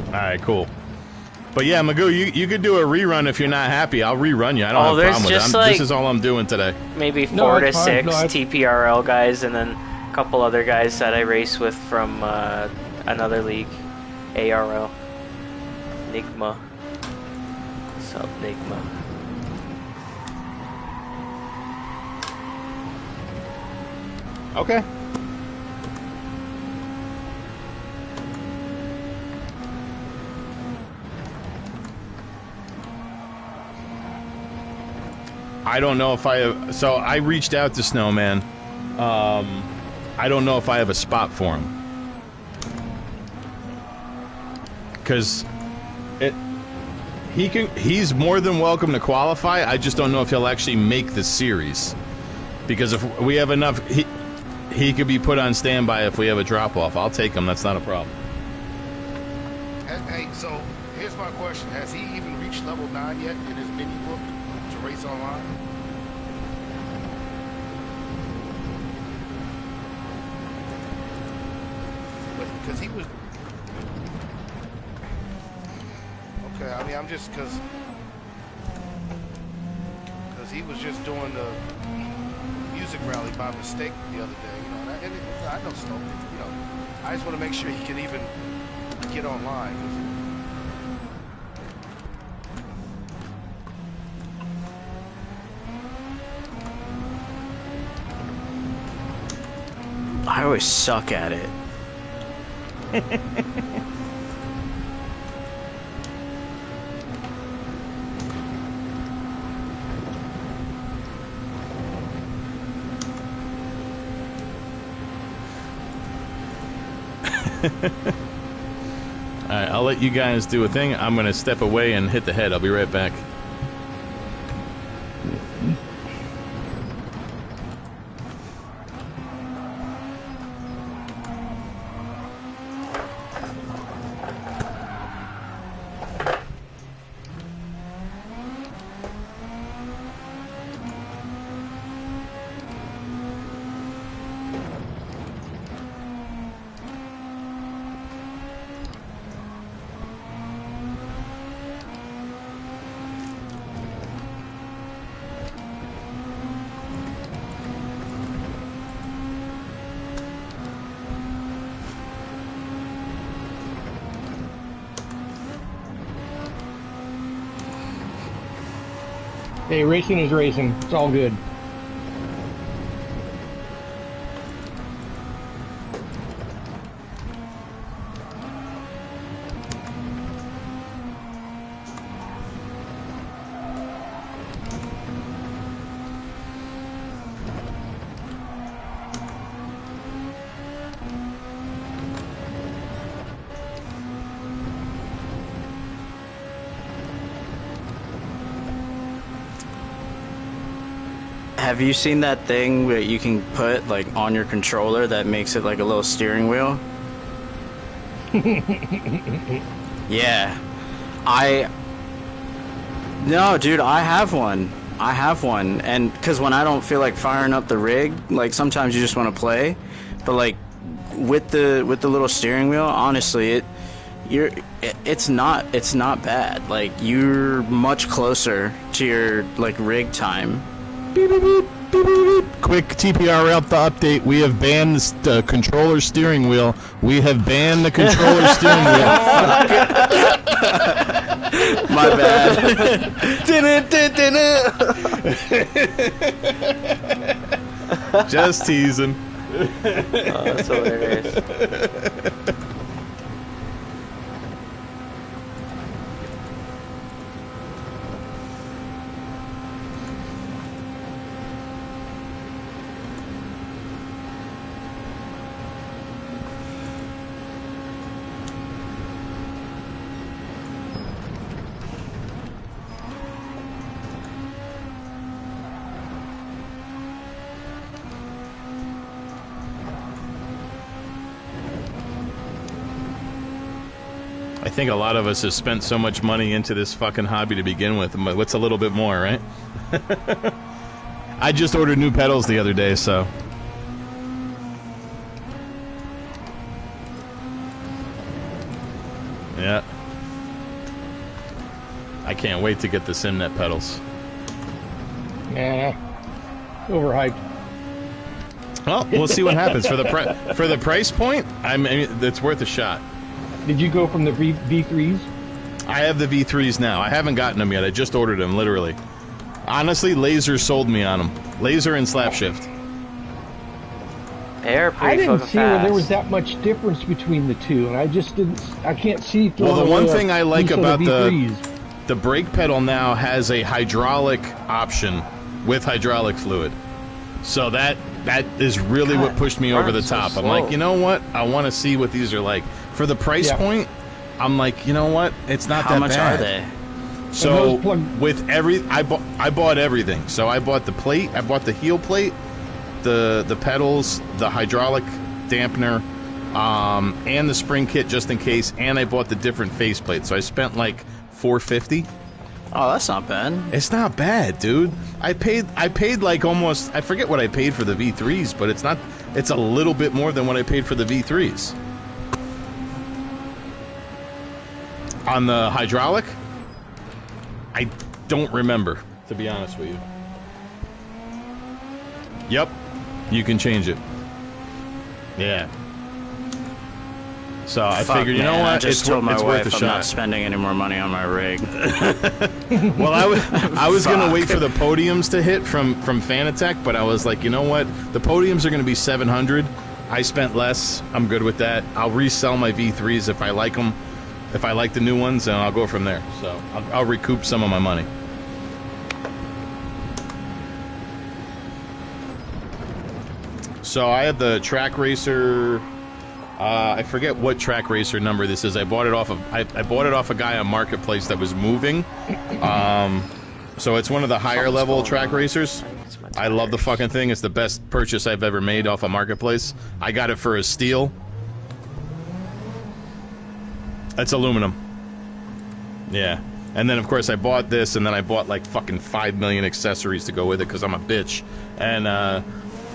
All right, cool. But yeah, Magoo, you could do a rerun if you're not happy. I'll rerun you. I don't have a there's problem with it. just, like, This is all I'm doing today. Maybe No, 4 to it's fine. 6 No, TPRL guys, and then a couple other guys that I race with from another league, ARL. Nigma. What's up, Nigma? Okay. I don't know if I have... So I reached out to Snowman. I don't know if I have a spot for him. Because he's more than welcome to qualify. I just don't know if he'll actually make the series. Because if we have enough... He could be put on standby if we have a drop-off. I'll take him. That's not a problem. Hey, so here's my question. Has he even reached level 9 yet in his mini book to race online? Because he was... Okay, I mean, I'm just... Because he was just doing the music rally by mistake the other day, you know, and I know Snow, you know, I just want to make sure he can even get online. I always suck at it. Alright, I'll let you guys do a thing. I'm gonna step away and hit the head. I'll be right back. Hey, racing is racing. It's all good. Have you seen that thing that you can put like on your controller that makes it like a little steering wheel? Yeah. No, dude, I have one. And because when I don't feel like firing up the rig, like sometimes you just want to play, but like with the little steering wheel, honestly, it's not bad. Like, you're much closer to your like rig time. Beep, beep, beep, beep, beep, beep. Quick TPRL update. We have banned the controller steering wheel. We have banned the controller steering wheel. My bad. Just teasing. Oh, that's hilarious. I think a lot of us have spent so much money into this fucking hobby to begin with. What's a little bit more, right? I just ordered new pedals the other day, so... Yeah. I can't wait to get the Simnet pedals. Nah, overhyped. Well, we'll see what happens. For the price point, I mean, it's worth a shot. Did you go from the V3s? I have the V3s now. I haven't gotten them yet. I just ordered them, literally. Honestly, Laser sold me on them. Laser and Slapshift. They are I pretty didn't fucking see where there was fast. that much difference between the two, and I just didn't. I can't see. Well, the one thing I like about V3s. the brake pedal now has a hydraulic option with hydraulic fluid. So that is really God, what pushed me over the so top. I'm slow. like, you know what? I want to see what these are like. For the price point, I'm like, you know what? It's not How that much bad. are they? So And those with I bought everything. So I bought the plate, I bought the heel plate, the pedals, the hydraulic dampener, and the spring kit just in case, and I bought the different face plates. So I spent like $450. Oh, that's not bad. It's not bad, dude. I paid like almost, I forget what I paid for the V3s, but it's a little bit more than what I paid for the V3s. On the hydraulic, I don't remember, to be honest with you. Yep, you can change it. Yeah. So I Fuck, figured, you know man, what? I just told my it's wife worth a I'm shot. not spending any more money on my rig. Well, I was gonna wait for the podiums to hit from Fanatec, but I was like, you know what? The podiums are gonna be $700. I spent less. I'm good with that. I'll resell my V3s if I like them. If I like the new ones, and I'll go from there. So I'll recoup some of my money. So I have the Track Racer. I forget what Track Racer number this is. I bought it off of I bought it off a guy on Marketplace that was moving. So it's one of the higher level Track Racers. I love the fucking thing. It's the best purchase I've ever made off a Marketplace. I got it for a steal. It's aluminum. Yeah. And then, of course, I bought this, and then I bought, like, fucking 5 million accessories to go with it, because I'm a bitch. And,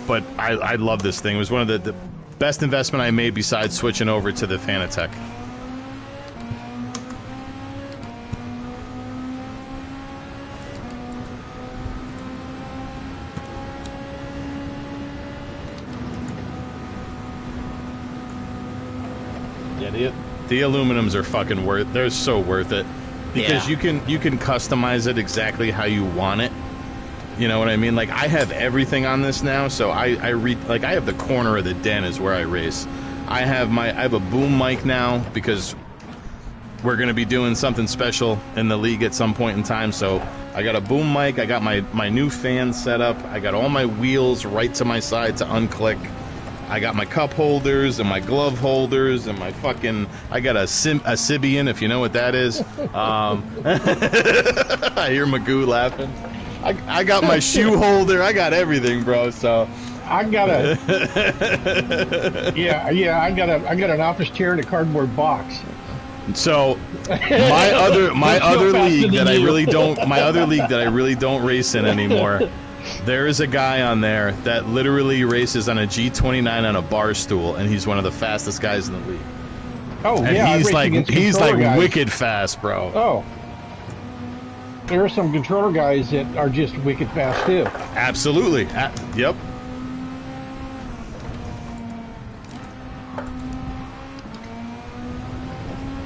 but I love this thing. It was one of the best investment I made besides switching over to the Fanatec. Yeah, the aluminums are fucking they're so worth it. Because you can customize it exactly how you want it. You know what I mean? Like, I have everything on this now, so I have the corner of the den is where I race. I have a boom mic now because we're going to be doing something special in the league at some point in time, so I got a boom mic, I got my new fan set up, I got all my wheels right to my side to unclick. I got my cup holders and my glove holders and my fucking... I got a Sibian, if you know what that is. I hear Magoo laughing. I got my shoe holder. I got everything, bro, so... I got a... yeah, I got an office chair and a cardboard box. So, my other league that I really don't race in anymore There is a guy on there that literally races on a G29 on a bar stool, and he's one of the fastest guys in the league. Oh, And yeah, I he's raced like against controller guys. wicked fast, bro. Oh. There are some controller guys that are just wicked fast, too. Absolutely. Yep.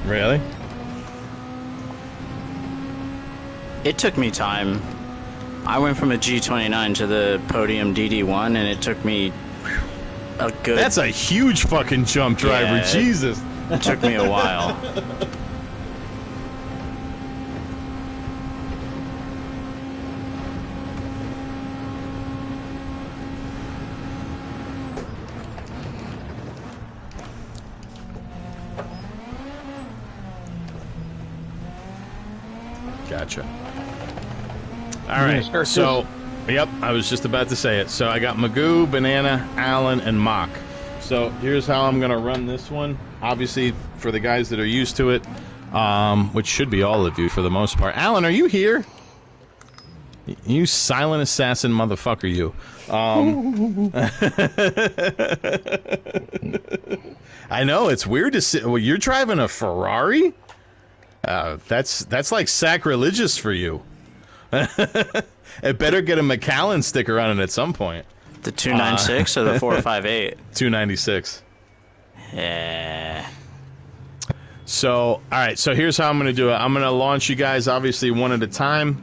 Really? It took me time. I went from a G29 to the podium DD1, and it took me a good... That's a huge fucking jump, driver. Yeah, Jesus. It took me a while. Gotcha. All right, so, yep, I was just about to say it. So I got Magoo, Banana, Alan, and Mock. So here's how I'm going to run this one. Obviously, for the guys that are used to it, which should be all of you for the most part. Alan, are you here? You silent assassin motherfucker, you. I know, it's weird to see. Well, you're driving a Ferrari? That's like sacrilegious for you. It better get a McAllen sticker on it at some point. The 296 or the 458? 296. Yeah. So, all right. So here's how I'm going to do it. I'm going to launch you guys, obviously, one at a time.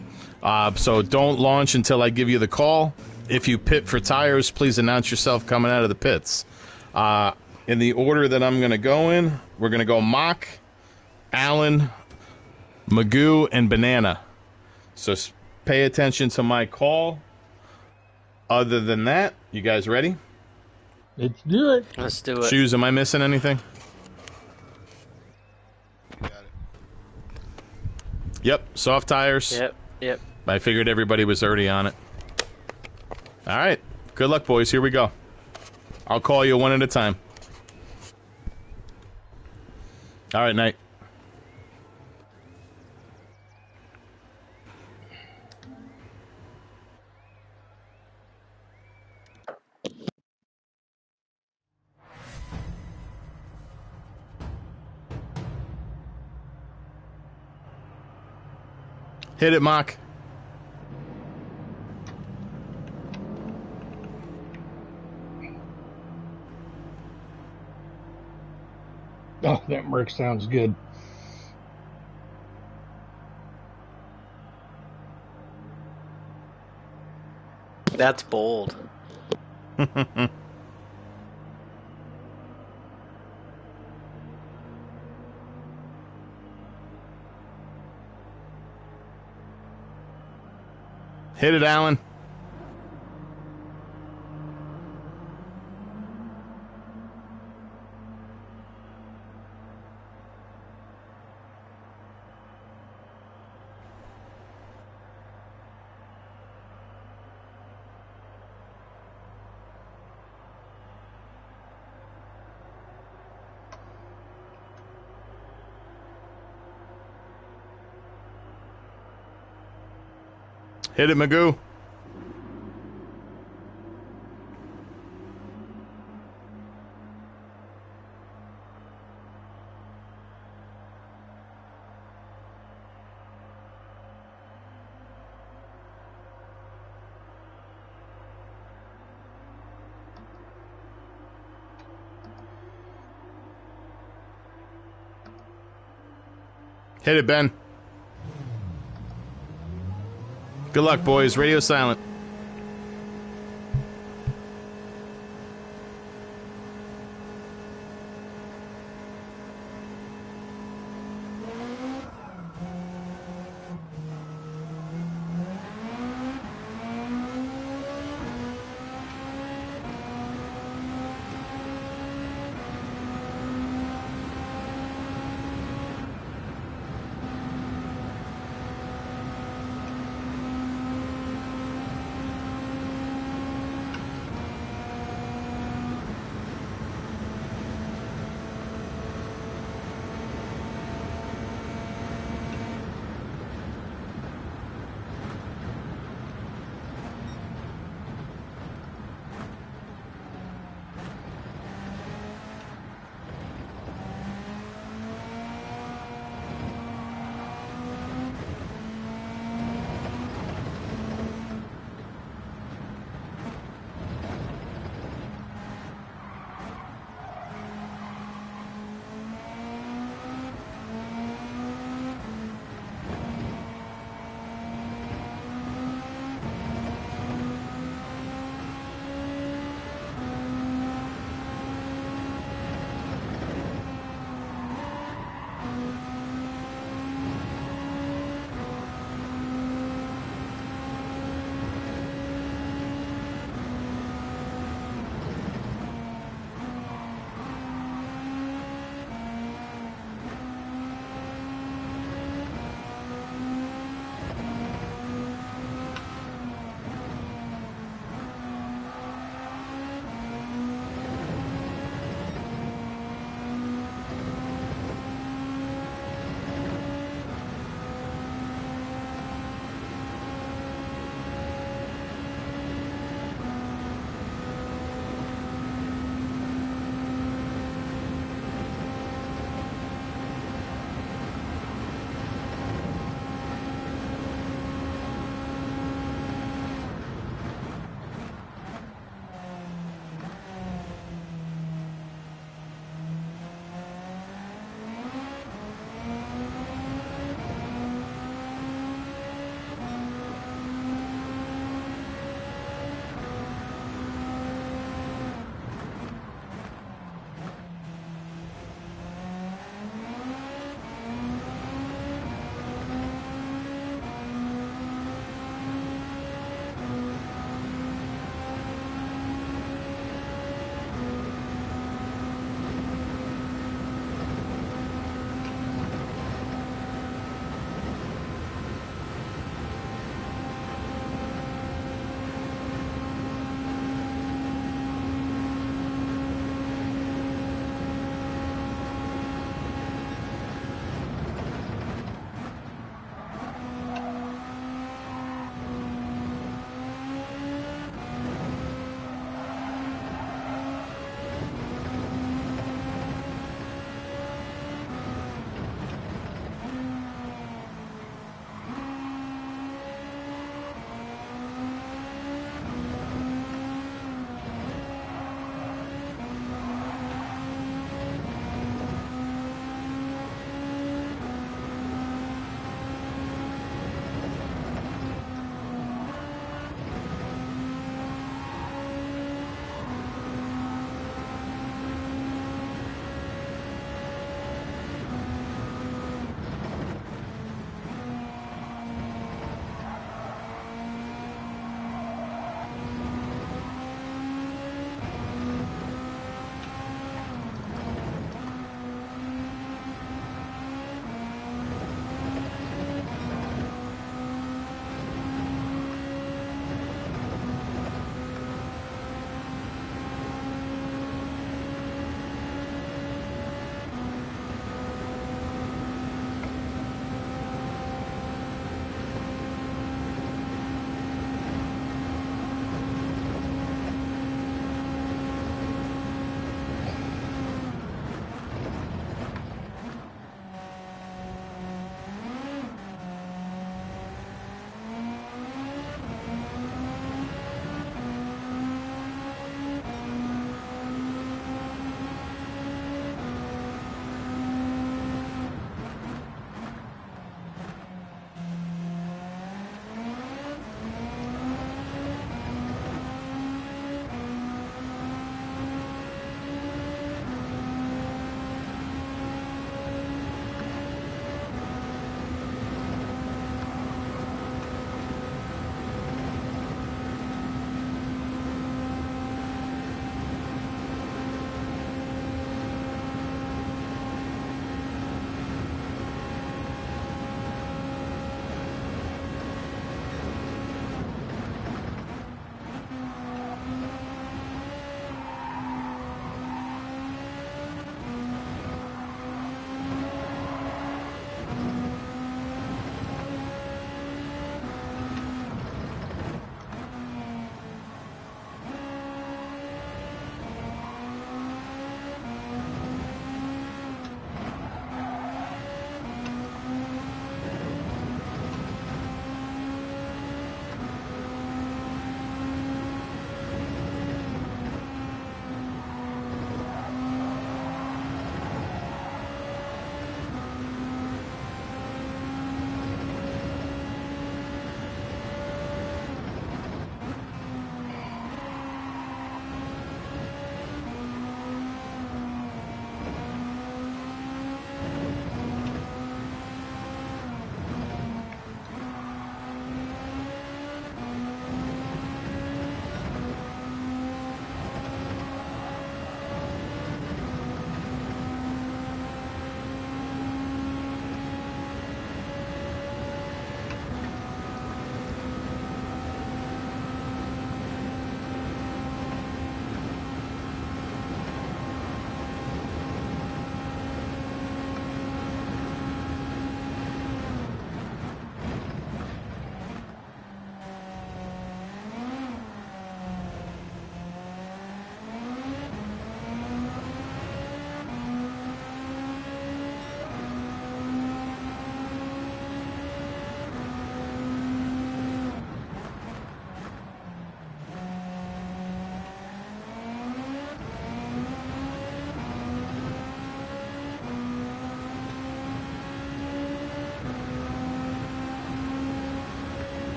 So don't launch until I give you the call. If you pit for tires, please announce yourself coming out of the pits. In the order that I'm going to go in, we're going to go Mock, Alan, Magoo, and Banana. So pay attention to my call. Other than that, you guys ready? Let's do it. Let's do it. Shoes, am I missing anything? You got it. Yep, soft tires. Yep. I figured everybody was already on it. All right, good luck, boys. Here we go. I'll call you one at a time. All right, night. Hit it, Mock. Oh, that Merc sounds good. That's bold. Hit it, Alan. Hit it, Magoo. Hit it, Ben. Good luck, boys. Radio silent.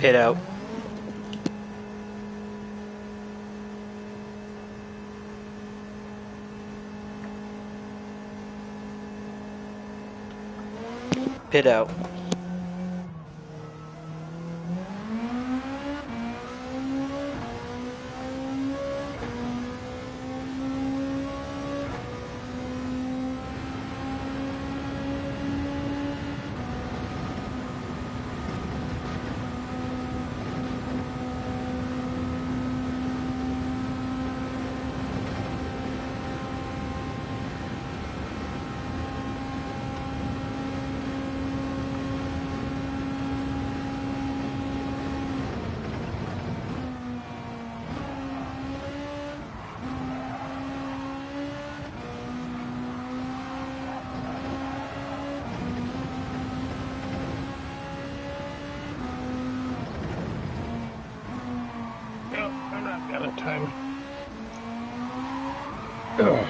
Pit out. Pit out. I'm not out of time. Ugh.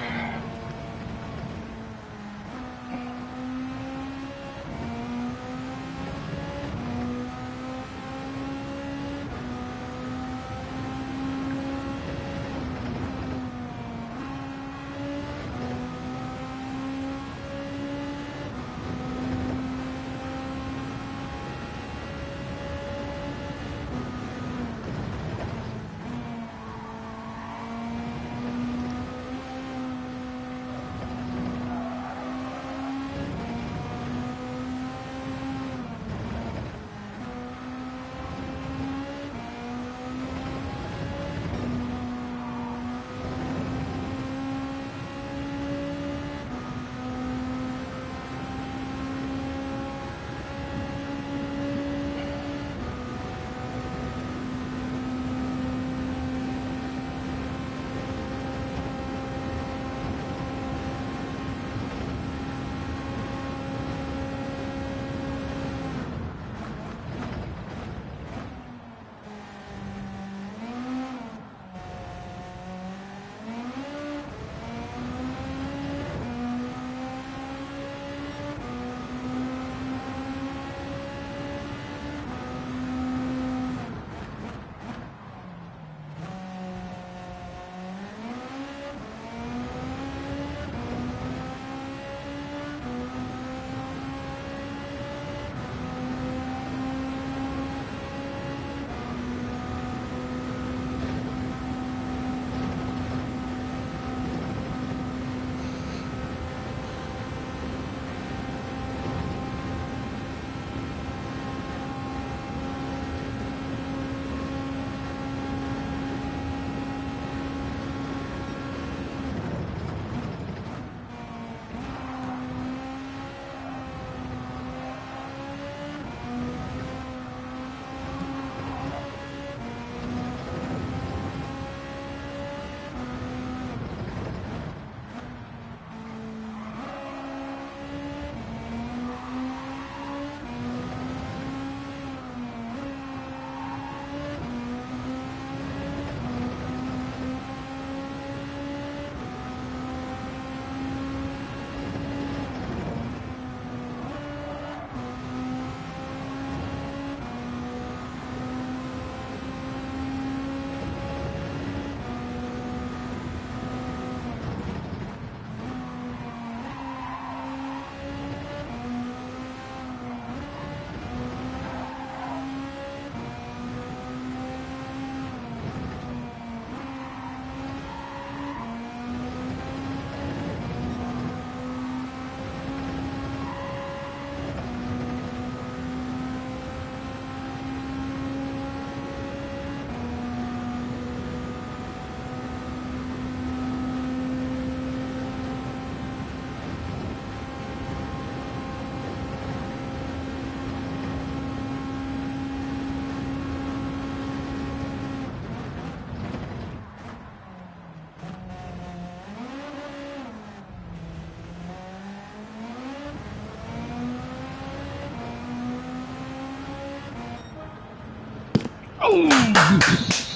Oh, you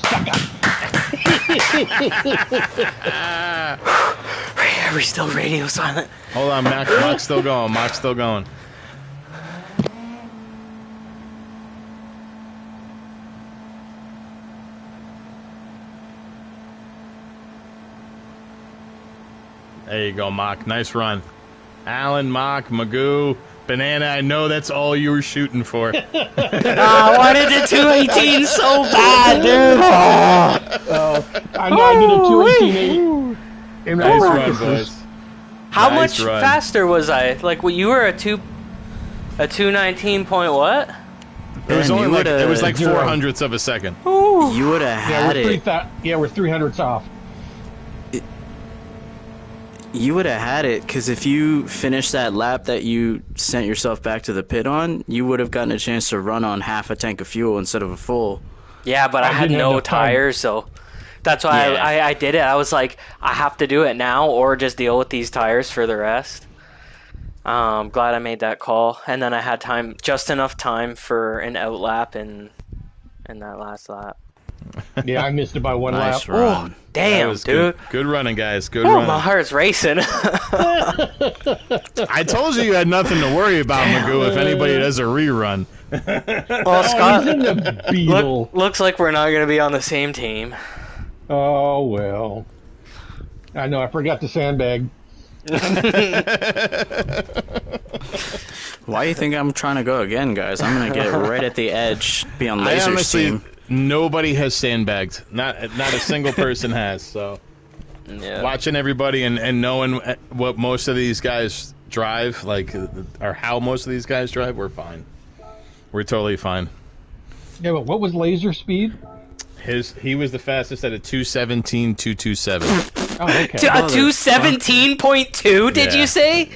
sucker. Are we still radio silent? Hold on, Mac's still going. Mac's still going. There you go, Mock. Nice run. Alan, Mock, Magoo, Banana, I know that's all you were shooting for. I wanted the 218 so bad, dude. I know I did a 218.8 in my Nice run, practices. boys. How Nice much run. faster was I? Like, you were a 219 point what? It was Ben, only you like it was like 0. 400ths of a second. You would have Yeah, had we're it. we're 300ths off. You would have had it because if you finished that lap that you sent yourself back to the pit on, you would have gotten a chance to run on half a tank of fuel instead of a full. Yeah, but I had didn't have no enough time. tires, so that's why Yeah. I did it. I was like, I have to do it now or just deal with these tires for the rest. Glad I made that call. And then I had time, just enough time for an out lap in that last lap. Yeah, I missed it by one Nice lap. Oh, run. That damn, was dude. Good running, guys. Good Oh, running. my heart's racing. I told you had nothing to worry about, Magoo, if anybody does a rerun. Well, Scott, He's in the Beetle. looks like we're not going to be on the same team. Oh, well. I know, I forgot the sandbag. Why do you think I'm trying to go again, guys? I'm gonna get right at the edge, be on I Laser's honestly, team. nobody has sandbagged. Not a single person has. So Yeah. watching everybody and knowing what most of these guys drive, like, or how most of these guys drive, we're fine. We're totally fine. Yeah, but what was laser speed? He was the fastest at a 2:17.227. Oh, okay. A 217.2, did Yeah. you say?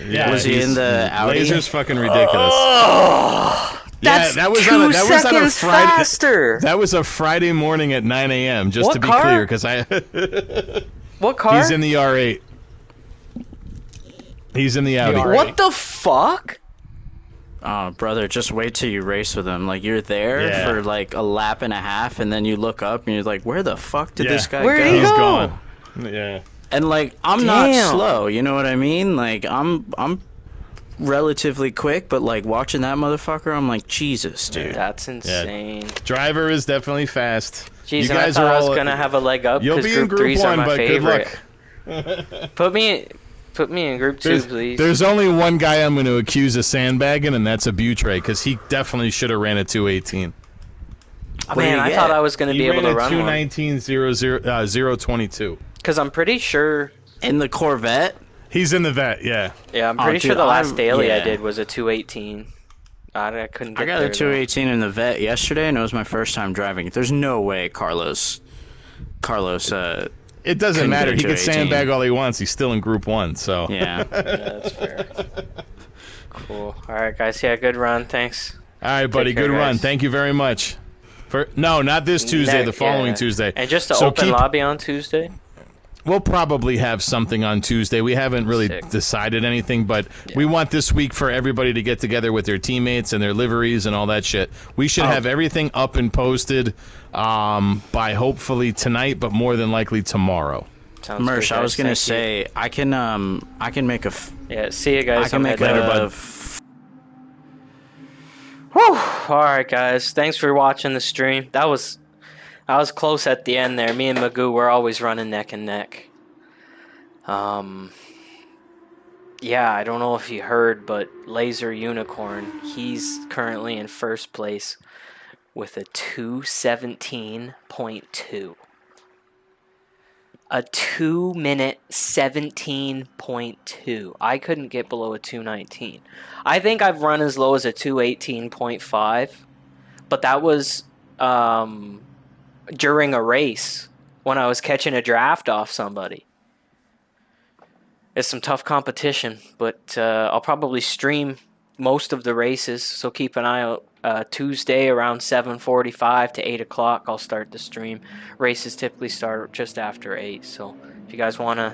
Yeah, Was he he's- in the Audi? Laser's fucking ridiculous. Oh, that's that was 2 on a- that was on a seconds Friday- faster. That was a Friday morning at 9 a.m. Just What to be car? clear, because What car? he's in the R8. He's in the Audi. R8. What the fuck? Oh, brother, just wait till you race with him. Like, you're there Yeah. for like a lap and a half, and then you look up and you're like, where the fuck did Yeah. this guy Where'd go? he He's go? gone. Yeah. And like, I'm not Damn. slow, you know what I mean? Like, I'm relatively quick, but like watching that motherfucker, I'm like, Jesus, dude. That's insane. Driver is definitely fast. Jeez, you and I guys thought are I was all gonna have a leg up You'll because be in group group 3s are one, my but favorite. good luck. Put me in group 2, please. There's only one guy I'm going to accuse of sandbagging, and that's a Butray, because he definitely should have ran a 218. Oh, What do man, you I get? thought I was gonna be He able ran to a run one 219.022. because I'm pretty sure. In the Corvette? He's in the vet, yeah. Yeah, I'm Oh, pretty sure dude, the last daily I yeah. did was a 218. I couldn't get I got there, a 218 in the vet yesterday, and it was my first time driving it. There's no way Carlos, It doesn't Couldn't matter. get He a can 218. sandbag all he wants. He's still in Group 1, so. yeah. Yeah, that's fair. Cool. All right, guys. Yeah, good run. Thanks. All right, buddy. Take care, Good run. guys. Thank you very much. No, not this Tuesday. The following Yeah. Tuesday. And just to So open keep- lobby on Tuesday. We'll probably have something on Tuesday. We haven't really Sick. decided anything, but we want this week for everybody to get together with their teammates and their liveries and all that shit. We should have everything up and posted by hopefully tonight, but more than likely tomorrow. Sounds Mersh, good, I was guys. gonna Thank you. say I can make a Yeah. See you guys. I can I'm make heading Later, out. bud. a Whew. All right, guys. Thanks for watching the stream. That was close at the end there. Me and Magoo were always running neck and neck. Yeah, I don't know if you heard, but Laser Unicorn, he's currently in first place with a 2:17.2. A 2-minute 17.2. I couldn't get below a 2:19. I think I've run as low as a 2:18.5, but that was during a race when I was catching a draft off somebody. It's some tough competition, but I'll probably stream most of the races, so keep an eye out. Tuesday around 7:45 to 8 o'clock, I'll start the stream. Races typically start just after 8, so if you guys want to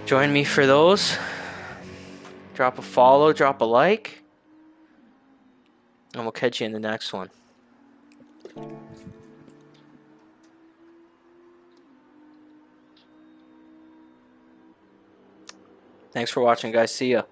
join me for those, drop a follow, drop a like, and we'll catch you in the next one. Thanks for watching, guys. See ya.